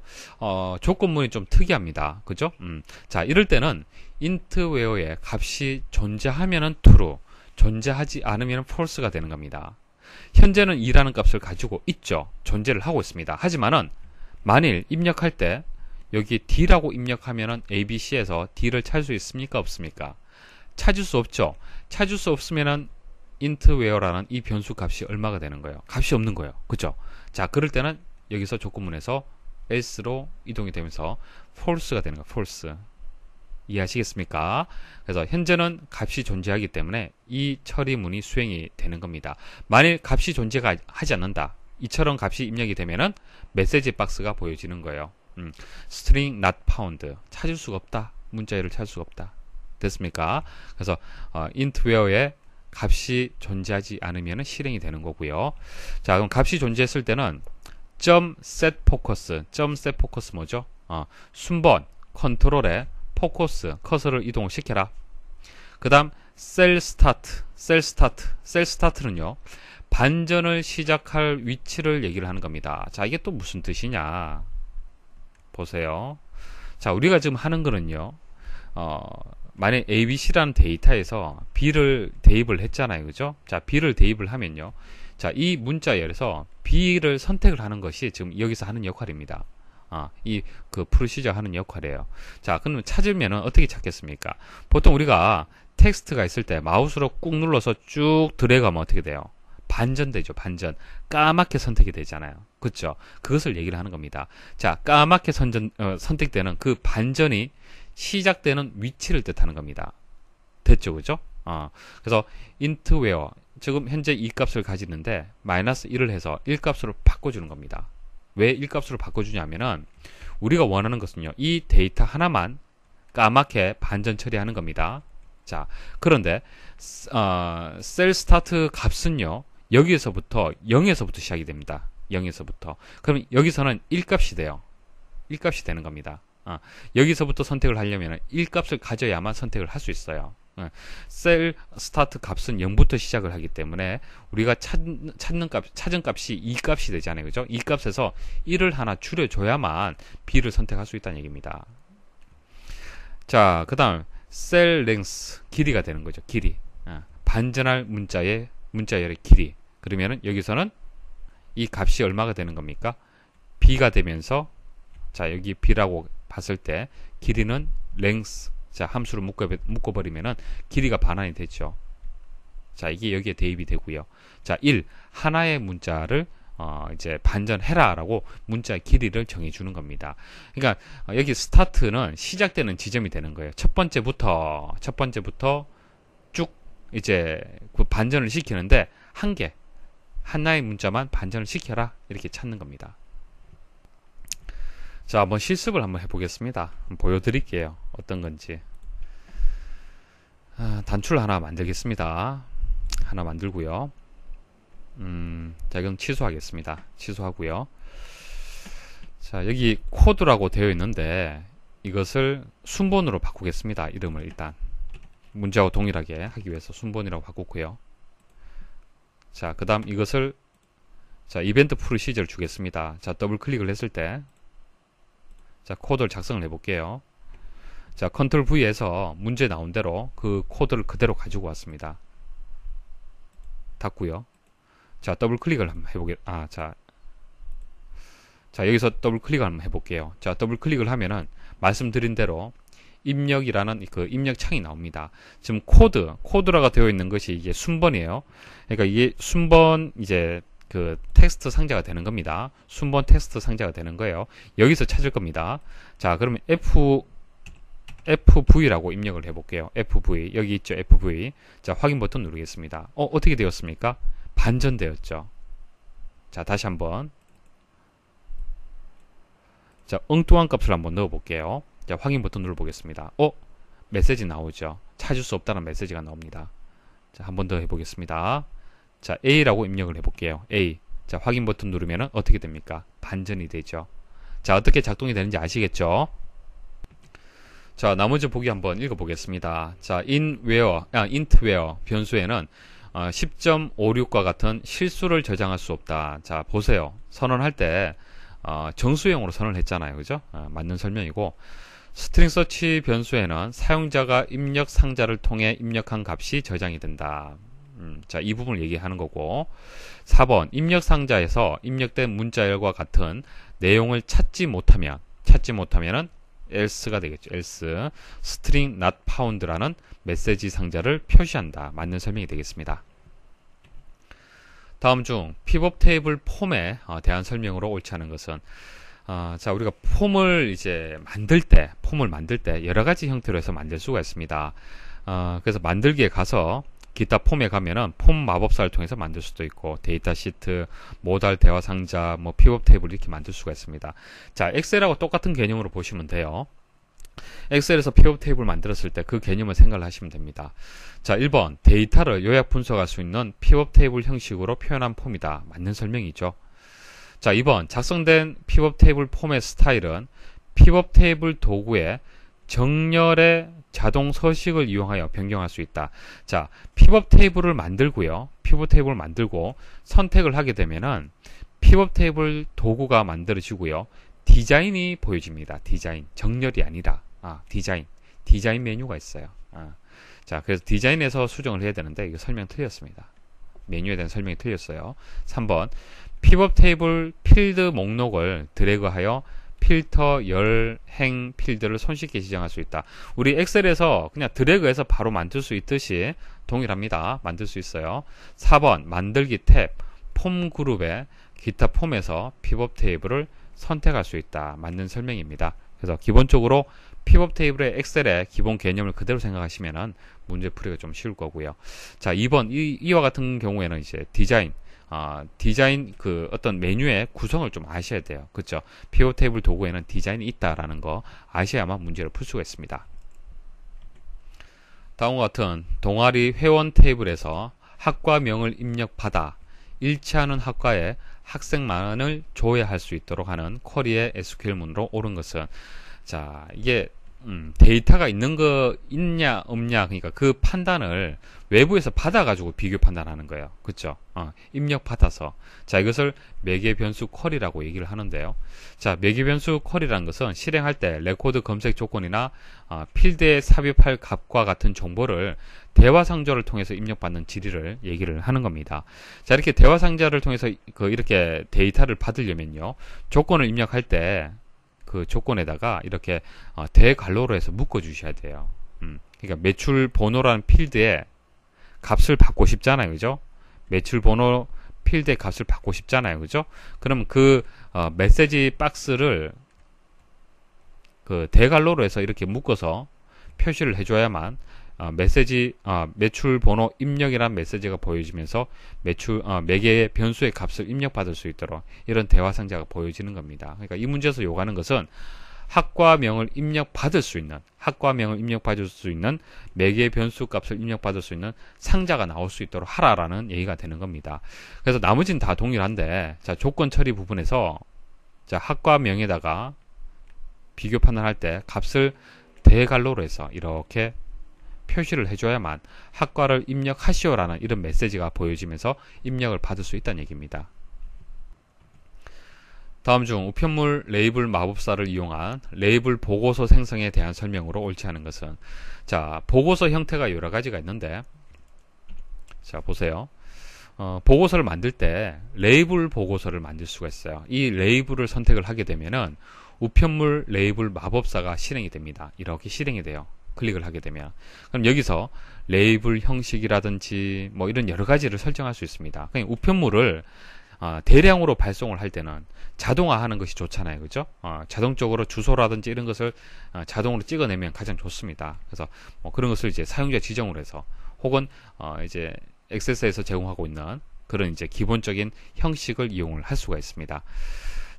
조건문이 좀 특이합니다. 그죠? 자, 이럴 때는 int where의 값이 존재하면은 true, 존재하지 않으면 false가 되는 겁니다. 현재는 2라는 값을 가지고 있죠. 존재를 하고 있습니다. 하지만은 만일 입력할 때 여기 D라고 입력하면은 ABC에서 D를 찾을 수 있습니까? 없습니까? 찾을 수 없죠. 찾을 수 없으면은 intWhere라는 이 변수 값이 얼마가 되는 거예요? 값이 없는 거예요. 그죠? 자, 그럴 때는 여기서 조건문에서 else로 이동이 되면서 false가 되는 거예요. false. 이해하시겠습니까? 그래서 현재는 값이 존재하기 때문에 이 처리문이 수행이 되는 겁니다. 만일 값이 존재하지 않는다. 이처럼 값이 입력이 되면은 메시지 박스가 보여지는 거예요. string not found. 찾을 수가 없다. 문자열을 찾을 수가 없다. 됐습니까? 그래서 intWhere에 값이 존재하지 않으면 실행이 되는 거고요. 자, 그럼 값이 존재했을 때는 .setFocus 뭐죠? 순번 컨트롤에 포커스 커서를 이동을 시켜라. 그 다음 셀스타트는요 반전을 시작할 위치를 얘기를 하는 겁니다. 자, 이게 또 무슨 뜻이냐 보세요. 자, 우리가 지금 하는 거는요 만약 ABC라는 데이터에서 B를 대입을 했잖아요. 그죠? 자, B를 대입을 하면요. 자, 이 문자열에서 B를 선택을 하는 것이 지금 여기서 하는 역할입니다. 이 그 프로시저 하는 역할이에요. 자, 그러면 찾으면은 어떻게 찾겠습니까? 보통 우리가 텍스트가 있을 때 마우스로 꾹 눌러서 쭉 드래그하면 어떻게 돼요? 반전되죠. 반전. 까맣게 선택이 되잖아요. 그렇죠? 그것을 얘기를 하는 겁니다. 자, 까맣게 선택되는 그 반전이 시작되는 위치를 뜻하는 겁니다. 됐죠? 그죠? 그래서 intWhere 지금 현재 이 값을 가지는데 마이너스 1을 해서 1값으로 바꿔주는 겁니다. 왜 1값으로 바꿔주냐면은 우리가 원하는 것은요. 이 데이터 하나만 까맣게 반전 처리하는 겁니다. 자, 그런데 셀스타트 값은요. 여기에서부터 0에서부터 시작이 됩니다. 0에서부터. 그럼 여기서는 1값이 돼요. 1값이 되는 겁니다. 여기서부터 선택을 하려면 1값을 가져야만 선택을 할 수 있어요. 셀 스타트 값은 0부터 시작을 하기 때문에 우리가 찾은 값이 2값이 되잖아요. 그죠? 2값에서 1을 하나 줄여줘야만 B를 선택할 수 있다는 얘기입니다. 자, 그 다음 셀 랭스 길이가 되는 거죠. 길이. 반전할 문자열의 길이. 그러면은 여기서는 이 값이 얼마가 되는 겁니까? B가 되면서 자, 여기 B라고 봤을 때 길이는 랭스 자, 함수를 묶어버리면은 길이가 반환이 되죠. 자, 이게 여기에 대입이 되고요. 자, 1. 하나의 문자를 이제 반전해라라고 문자의 길이를 정해주는 겁니다. 그러니까 여기 스타트는 시작되는 지점이 되는 거예요. 첫 번째부터 쭉 이제 그 반전을 시키는데 하나의 문자만 반전을 시켜라 이렇게 찾는 겁니다. 자, 한번 실습을 한번 해보겠습니다. 한번 보여드릴게요. 어떤 건지. 단추를 하나 만들겠습니다. 하나 만들고요. 자, 이건 취소하겠습니다. 취소하고요. 자, 여기 코드라고 되어 있는데 이것을 순번으로 바꾸겠습니다. 이름을 일단 문자와 동일하게 하기 위해서 순번이라고 바꾸고요. 자, 그 다음 이것을 자, 이벤트 프로시저를 주겠습니다. 자, 더블 클릭을 했을 때 자, 코드를 작성을 해볼게요. 자, 컨트롤 V에서 문제 나온 대로 그 코드를 그대로 가지고 왔습니다. 닫고요. 자, 더블 클릭을 한번 자, 여기서 더블 클릭을 한번 해볼게요. 자, 더블 클릭을 하면은 말씀드린 대로 입력이라는 그 입력 창이 나옵니다. 지금 코드라가 되어 있는 것이 이게 순번이에요. 그러니까 이게 순번 이제 그 텍스트 상자가 되는 겁니다. 순번 텍스트 상자가 되는 거예요. 여기서 찾을 겁니다. 자, 그러면 FV라고 입력을 해볼게요. FV 여기 있죠. FV 자, 확인 버튼 누르겠습니다. 어떻게 되었습니까? 반전되었죠. 자, 다시 한번 자, 엉뚱한 값을 한번 넣어볼게요. 자, 확인 버튼 눌러보겠습니다. 메시지 나오죠. 찾을 수 없다는 메시지가 나옵니다. 자, 한 번 더 해보겠습니다. 자, A라고 입력을 해볼게요. A. 자, 확인 버튼 누르면 어떻게 됩니까? 반전이 되죠. 자, 어떻게 작동이 되는지 아시겠죠? 자, 나머지 보기 한번 읽어보겠습니다. 자, intWhere 변수에는 10.56과 같은 실수를 저장할 수 없다. 자, 보세요. 선언할 때 정수형으로 선언을 했잖아요. 그죠? 맞는 설명이고 스트링 서치 변수에는 사용자가 입력 상자를 통해 입력한 값이 저장이 된다. 자, 이 부분을 얘기하는 거고 4번 입력 상자에서 입력된 문자열과 같은 내용을 찾지 못하면은 else가 되겠죠. else string not found라는 메시지 상자를 표시한다. 맞는 설명이 되겠습니다. 다음 중 피벗 테이블 폼에 대한 설명으로 옳지 않은 것은 자, 우리가 폼을 이제 만들 때 여러 가지 형태로 해서 만들 수가 있습니다. 그래서 만들기에 가서 기타 폼에 가면은 폼 마법사를 통해서 만들 수도 있고 데이터 시트, 모달 대화 상자, 뭐 피벗 테이블 이렇게 만들 수가 있습니다. 자, 엑셀하고 똑같은 개념으로 보시면 돼요. 엑셀에서 피벗 테이블 만들었을 때 그 개념을 생각을 하시면 됩니다. 자, 1번 데이터를 요약 분석할 수 있는 피벗 테이블 형식으로 표현한 폼이다. 맞는 설명이죠. 자, 2번 작성된 피벗 테이블 폼의 스타일은 피벗 테이블 도구의 정렬의 자동 서식을 이용하여 변경할 수 있다. 자, 피벗 테이블을 만들고요. 피벗 테이블을 만들고 선택을 하게 되면은 피벗 테이블 도구가 만들어지고요. 디자인이 보여집니다. 디자인. 정렬이 아니라 디자인 메뉴가 있어요. 자, 그래서 디자인에서 수정을 해야 되는데 이거 설명 틀렸습니다. 메뉴에 대한 설명이 틀렸어요. 3번 피벗 테이블 필드 목록을 드래그하여 필터 열 행 필드를 손쉽게 지정할 수 있다. 우리 엑셀에서 그냥 드래그해서 바로 만들 수 있듯이 동일합니다. 만들 수 있어요. 4번 만들기 탭 폼 그룹의 기타 폼에서 피벗 테이블을 선택할 수 있다. 맞는 설명입니다. 그래서 기본적으로 피벗 테이블의 엑셀의 기본 개념을 그대로 생각하시면은 문제 풀이가 좀 쉬울 거고요. 자, 2번 이와 같은 경우에는 이제 디자인 그 어떤 메뉴의 구성을 좀 아셔야 돼요. 그렇죠? 피벗 테이블 도구에는 디자인이 있다라는 거 아셔야만 문제를 풀 수가 있습니다. 다음과 같은 동아리 회원 테이블에서 학과명을 입력받아 일치하는 학과에 학생만을 조회할 수 있도록 하는 쿼리의 SQL문으로 옳은 것은 자, 이게 데이터가 있냐 없냐 그러니까 그 판단을 외부에서 받아가지고 비교 판단하는 거예요. 그렇죠? 입력 받아서 자, 이것을 매개 변수 쿼리라고 얘기를 하는데요. 자, 매개 변수 쿼리라는 것은 실행할 때 레코드 검색 조건이나 필드에 삽입할 값과 같은 정보를 대화 상자를 통해서 입력받는 질의를 얘기를 하는 겁니다. 자, 이렇게 대화 상자를 통해서 이렇게 데이터를 받으려면요, 조건을 입력할 때 그 조건에다가 이렇게 대괄호로 해서 묶어 주셔야 돼요. 그러니까 매출 번호라는 필드에 값을 받고 싶잖아요. 그죠? 매출 번호 필드의 값을 받고 싶잖아요. 그죠? 그럼 그 메시지 박스를 그 대괄호로 해서 이렇게 묶어서 표시를 해줘야만 매출 번호 입력이라는 메시지가 보여지면서 매개의 변수의 값을 입력받을 수 있도록 이런 대화 상자가 보여지는 겁니다. 그러니까 이 문제에서 요구하는 것은 학과명을 입력받을 수 있는 매개의 변수 값을 입력받을 수 있는 상자가 나올 수 있도록 하라라는 얘기가 되는 겁니다. 그래서 나머지는 다 동일한데, 자, 조건 처리 부분에서 자, 학과명에다가 비교 판단할 때 값을 대괄호로 해서 이렇게 표시를 해줘야만 학과를 입력하시오라는 이런 메시지가 보여지면서 입력을 받을 수 있다는 얘기입니다. 다음 중 우편물 레이블 마법사를 이용한 레이블 보고서 생성에 대한 설명으로 옳지 않은 것은 자, 보고서 형태가 여러 가지가 있는데 자, 보세요. 보고서를 만들 때 레이블 보고서를 만들 수가 있어요. 이 레이블을 선택을 하게 되면은 우편물 레이블 마법사가 실행이 됩니다. 이렇게 실행이 돼요. 클릭을 하게 되면. 그럼 여기서 레이블 형식이라든지 뭐 이런 여러 가지를 설정할 수 있습니다. 그냥 우편물을 대량으로 발송을 할 때는 자동화하는 것이 좋잖아요. 그죠? 자동적으로 주소라든지 이런 것을 자동으로 찍어내면 가장 좋습니다. 그래서 뭐 그런 것을 이제 사용자 지정으로 해서 혹은 이제 엑세스에서 제공하고 있는 그런 이제 기본적인 형식을 이용을 할 수가 있습니다.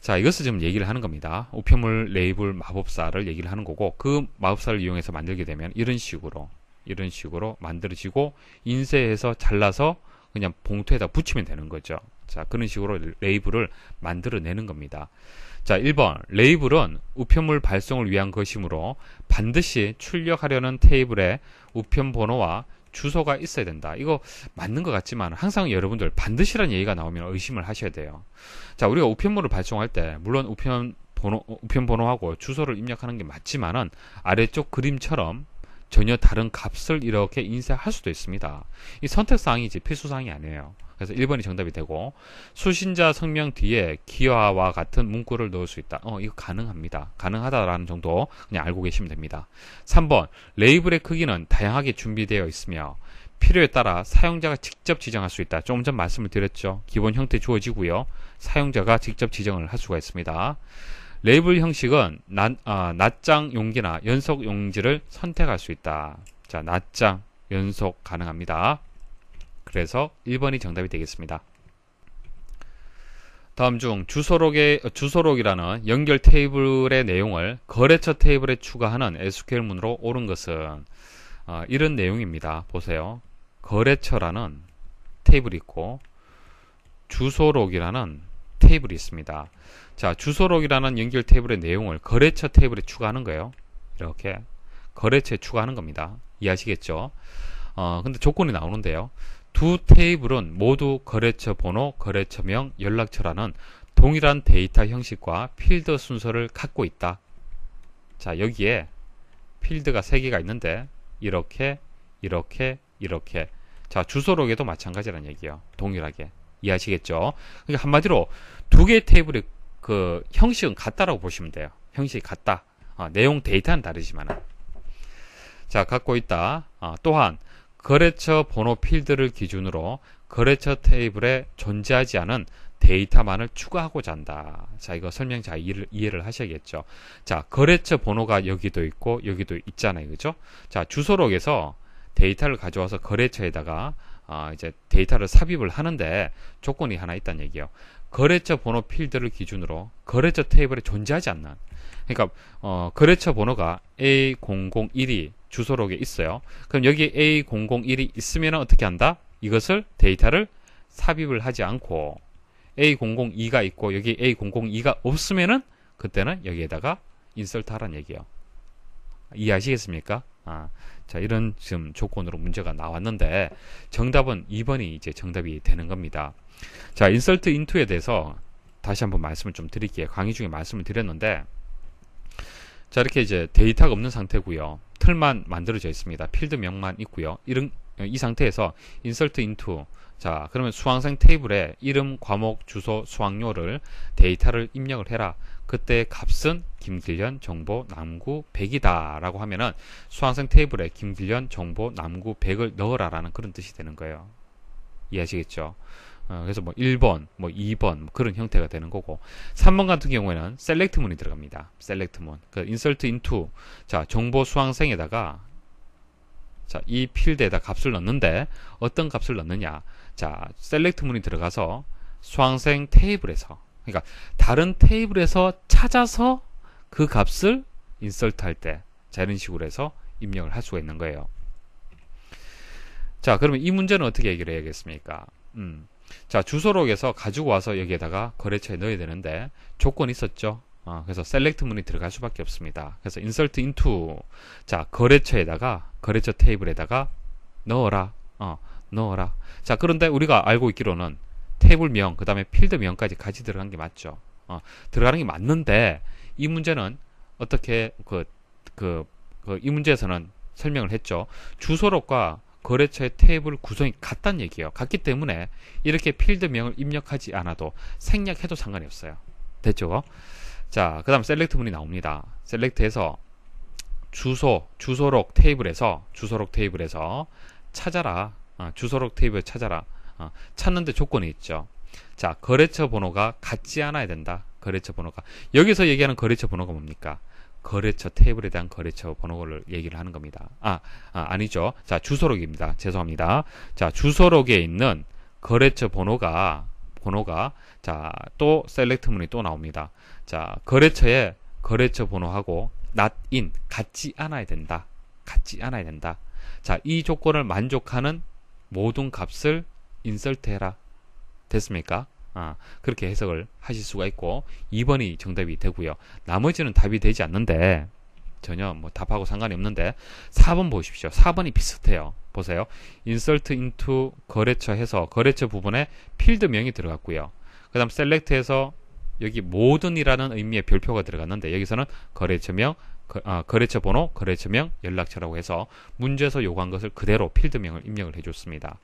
자, 이것을 지금 얘기를 하는 겁니다. 우편물 레이블 마법사를 얘기를 하는 거고, 그 마법사를 이용해서 만들게 되면 이런 식으로 만들어지고 인쇄해서 잘라서 그냥 봉투에다 붙이면 되는 거죠. 자, 그런 식으로 레이블을 만들어내는 겁니다. 자, 1번 레이블은 우편물 발송을 위한 것이므로 반드시 출력하려는 테이블에 우편 번호와 주소가 있어야 된다. 이거 맞는 것 같지만 항상 여러분들 반드시라는 얘기가 나오면 의심을 하셔야 돼요. 자, 우리가 우편물을 발송할 때 물론 우편 번호하고 주소를 입력하는 게 맞지만은 아래쪽 그림처럼 전혀 다른 값을 이렇게 인쇄할 수도 있습니다. 이 선택사항이지 필수사항이 아니에요. 그래서 1번이 정답이 되고, 수신자 성명 뒤에 기와와 같은 문구를 넣을 수 있다. 이거 가능합니다. 가능하다라는 정도 그냥 알고 계시면 됩니다. 3번, 레이블의 크기는 다양하게 준비되어 있으며 필요에 따라 사용자가 직접 지정할 수 있다. 조금 전 말씀을 드렸죠. 기본 형태 주어지고요. 사용자가 직접 지정을 할 수가 있습니다. 레이블 형식은 낱장 용기나 연속 용지를 선택할 수 있다. 자, 낱장, 연속 가능합니다. 그래서 1번이 정답이 되겠습니다. 다음 중 주소록이라는 연결 테이블의 내용을 거래처 테이블에 추가하는 SQL문으로 옳은 것은 이런 내용입니다. 보세요. 거래처라는 테이블이 있고 주소록이라는 테이블이 있습니다. 자, 주소록이라는 연결 테이블의 내용을 거래처 테이블에 추가하는 거예요. 이렇게 거래처에 추가하는 겁니다. 이해하시겠죠? 근데 조건이 나오는데요. 두 테이블은 모두 거래처 번호, 거래처명, 연락처라는 동일한 데이터 형식과 필드 순서를 갖고 있다. 자, 여기에 필드가 3개가 있는데 이렇게 자, 주소록에도 마찬가지라는 얘기예요. 동일하게. 이해하시겠죠? 그러니까 한마디로 두 개의 테이블의 그 형식은 같다라고 보시면 돼요. 형식이 같다. 내용 데이터는 다르지만. 자, 갖고 있다. 또한 거래처 번호 필드를 기준으로 거래처 테이블에 존재하지 않은 데이터만을 추가하고자 한다. 자, 이거 설명 잘 이해를 하셔야겠죠. 자, 거래처 번호가 여기도 있고 여기도 있잖아요. 그죠? 자, 주소록에서 데이터를 가져와서 거래처에다가 이제 데이터를 삽입을 하는데 조건이 하나 있다는 얘기예요. 거래처 번호 필드를 기준으로 거래처 테이블에 존재하지 않는, 그러니까 거래처 번호가 A001이 주소록에 있어요. 그럼 여기 A001이 있으면 어떻게 한다? 이것을 데이터를 삽입을 하지 않고 A002가 있고 여기 A002가 없으면은 그때는 여기에다가 인서트 하라는 얘기예요. 이해하시겠습니까? 자, 이런 지금 조건으로 문제가 나왔는데 정답은 2번이 이제 정답이 되는 겁니다. 자, 인서트 인투에 대해서 다시 한번 말씀을 좀 드릴게요. 강의 중에 말씀을 드렸는데, 자, 이렇게 이제 데이터가 없는 상태고요. 틀만 만들어져 있습니다. 필드명만 있고요. 이 상태에서 인서트 인투, 자, 그러면 수강생 테이블에 이름, 과목, 주소, 수강료를 데이터를 입력을 해라. 그때 값은 김길련, 정보, 남구, 100이다 라고 하면은 수강생 테이블에 김길련, 정보, 남구, 100을 넣어라 라는 그런 뜻이 되는 거예요. 이해하시겠죠? 그래서 뭐 1번, 뭐 2번 뭐 그런 형태가 되는 거고, 3번 같은 경우에는 셀렉트 문이 들어갑니다. 셀렉트 문. 그 인서트 인투, 자, 정보 수강생에다가 자, 이 필드에다 값을 넣는데 어떤 값을 넣느냐? 자, 셀렉트 문이 들어가서 수강생 테이블에서, 그러니까 다른 테이블에서 찾아서 그 값을 인서트 할 때, 자, 이런 식으로 해서 입력을 할 수가 있는 거예요. 자, 그러면 이 문제는 어떻게 해결해야겠습니까? 자, 주소록에서 가지고 와서 여기에다가 거래처에 넣어야 되는데 조건이 있었죠. 그래서 셀렉트 문이 들어갈 수밖에 없습니다. 그래서 인서트 인투, 자, 거래처에다가, 거래처 테이블에다가 넣어라. 넣어라. 자, 그런데 우리가 알고 있기로는 테이블명, 그 다음에 필드명까지 같이 들어간 게 맞죠. 들어가는 게 맞는데 이 문제는 어떻게 이 문제에서는 설명을 했죠. 주소록과 거래처의 테이블 구성이 같다는 얘기예요. 같기 때문에 이렇게 필드명을 입력하지 않아도 생략해도 상관이 없어요. 됐죠? 자, 그 다음 셀렉트 문이 나옵니다. 셀렉트에서 주소록 테이블에서 찾아라. 주소록 테이블 찾아라. 찾는데 조건이 있죠. 자, 거래처 번호가 같지 않아야 된다. 거래처 번호가. 여기서 얘기하는 거래처 번호가 뭡니까? 거래처 테이블에 대한 거래처 번호를 얘기를 하는 겁니다. 아니죠. 자, 주소록입니다. 죄송합니다. 자, 주소록에 있는 거래처 번호가 자, 또 셀렉트 문이 또 나옵니다. 자, 거래처에 거래처 번호하고 not in 같지 않아야 된다. 같지 않아야 된다. 자, 이 조건을 만족하는 모든 값을 인서트 해라. 됐습니까? 그렇게 해석을 하실 수가 있고 2번이 정답이 되고요. 나머지는 답이 되지 않는데 전혀 뭐 답하고 상관이 없는데 4번 보십시오. 4번이 비슷해요. 보세요. insert into 거래처 해서 거래처 부분에 필드명이 들어갔고요. 그 다음 select에서 여기 모든이라는 의미의 별표가 들어갔는데 여기서는 거래처명, 거래처 번호, 거래처명, 연락처라고 해서 문제에서 요구한 것을 그대로 필드명을 입력을 해줬습니다.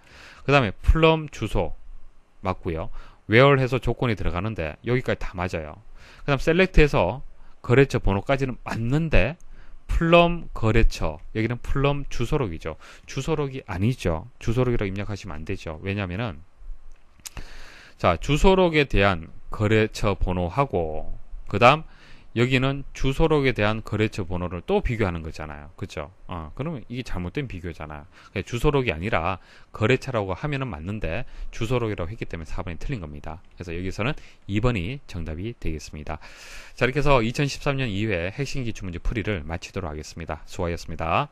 그 다음에 플럼 주소, 맞고요. where 해서 조건이 들어가는데 여기까지 다 맞아요. 그 다음 select해서 거래처 번호까지는 맞는데 플럼 거래처, 여기는 플럼 주소록이죠. 주소록이 아니죠. 주소록이라고 입력하시면 안 되죠. 왜냐면은 자, 주소록에 대한 거래처 번호하고 그 다음 여기는 주소록에 대한 거래처 번호를 또 비교하는 거잖아요. 그죠? 그러면 이게 잘못된 비교잖아요. 주소록이 아니라 거래처라고 하면은 맞는데 주소록이라고 했기 때문에 4번이 틀린 겁니다. 그래서 여기서는 2번이 정답이 되겠습니다. 자, 이렇게 해서 2013년 2회 핵심 기출문제 풀이를 마치도록 하겠습니다. 수고하셨습니다.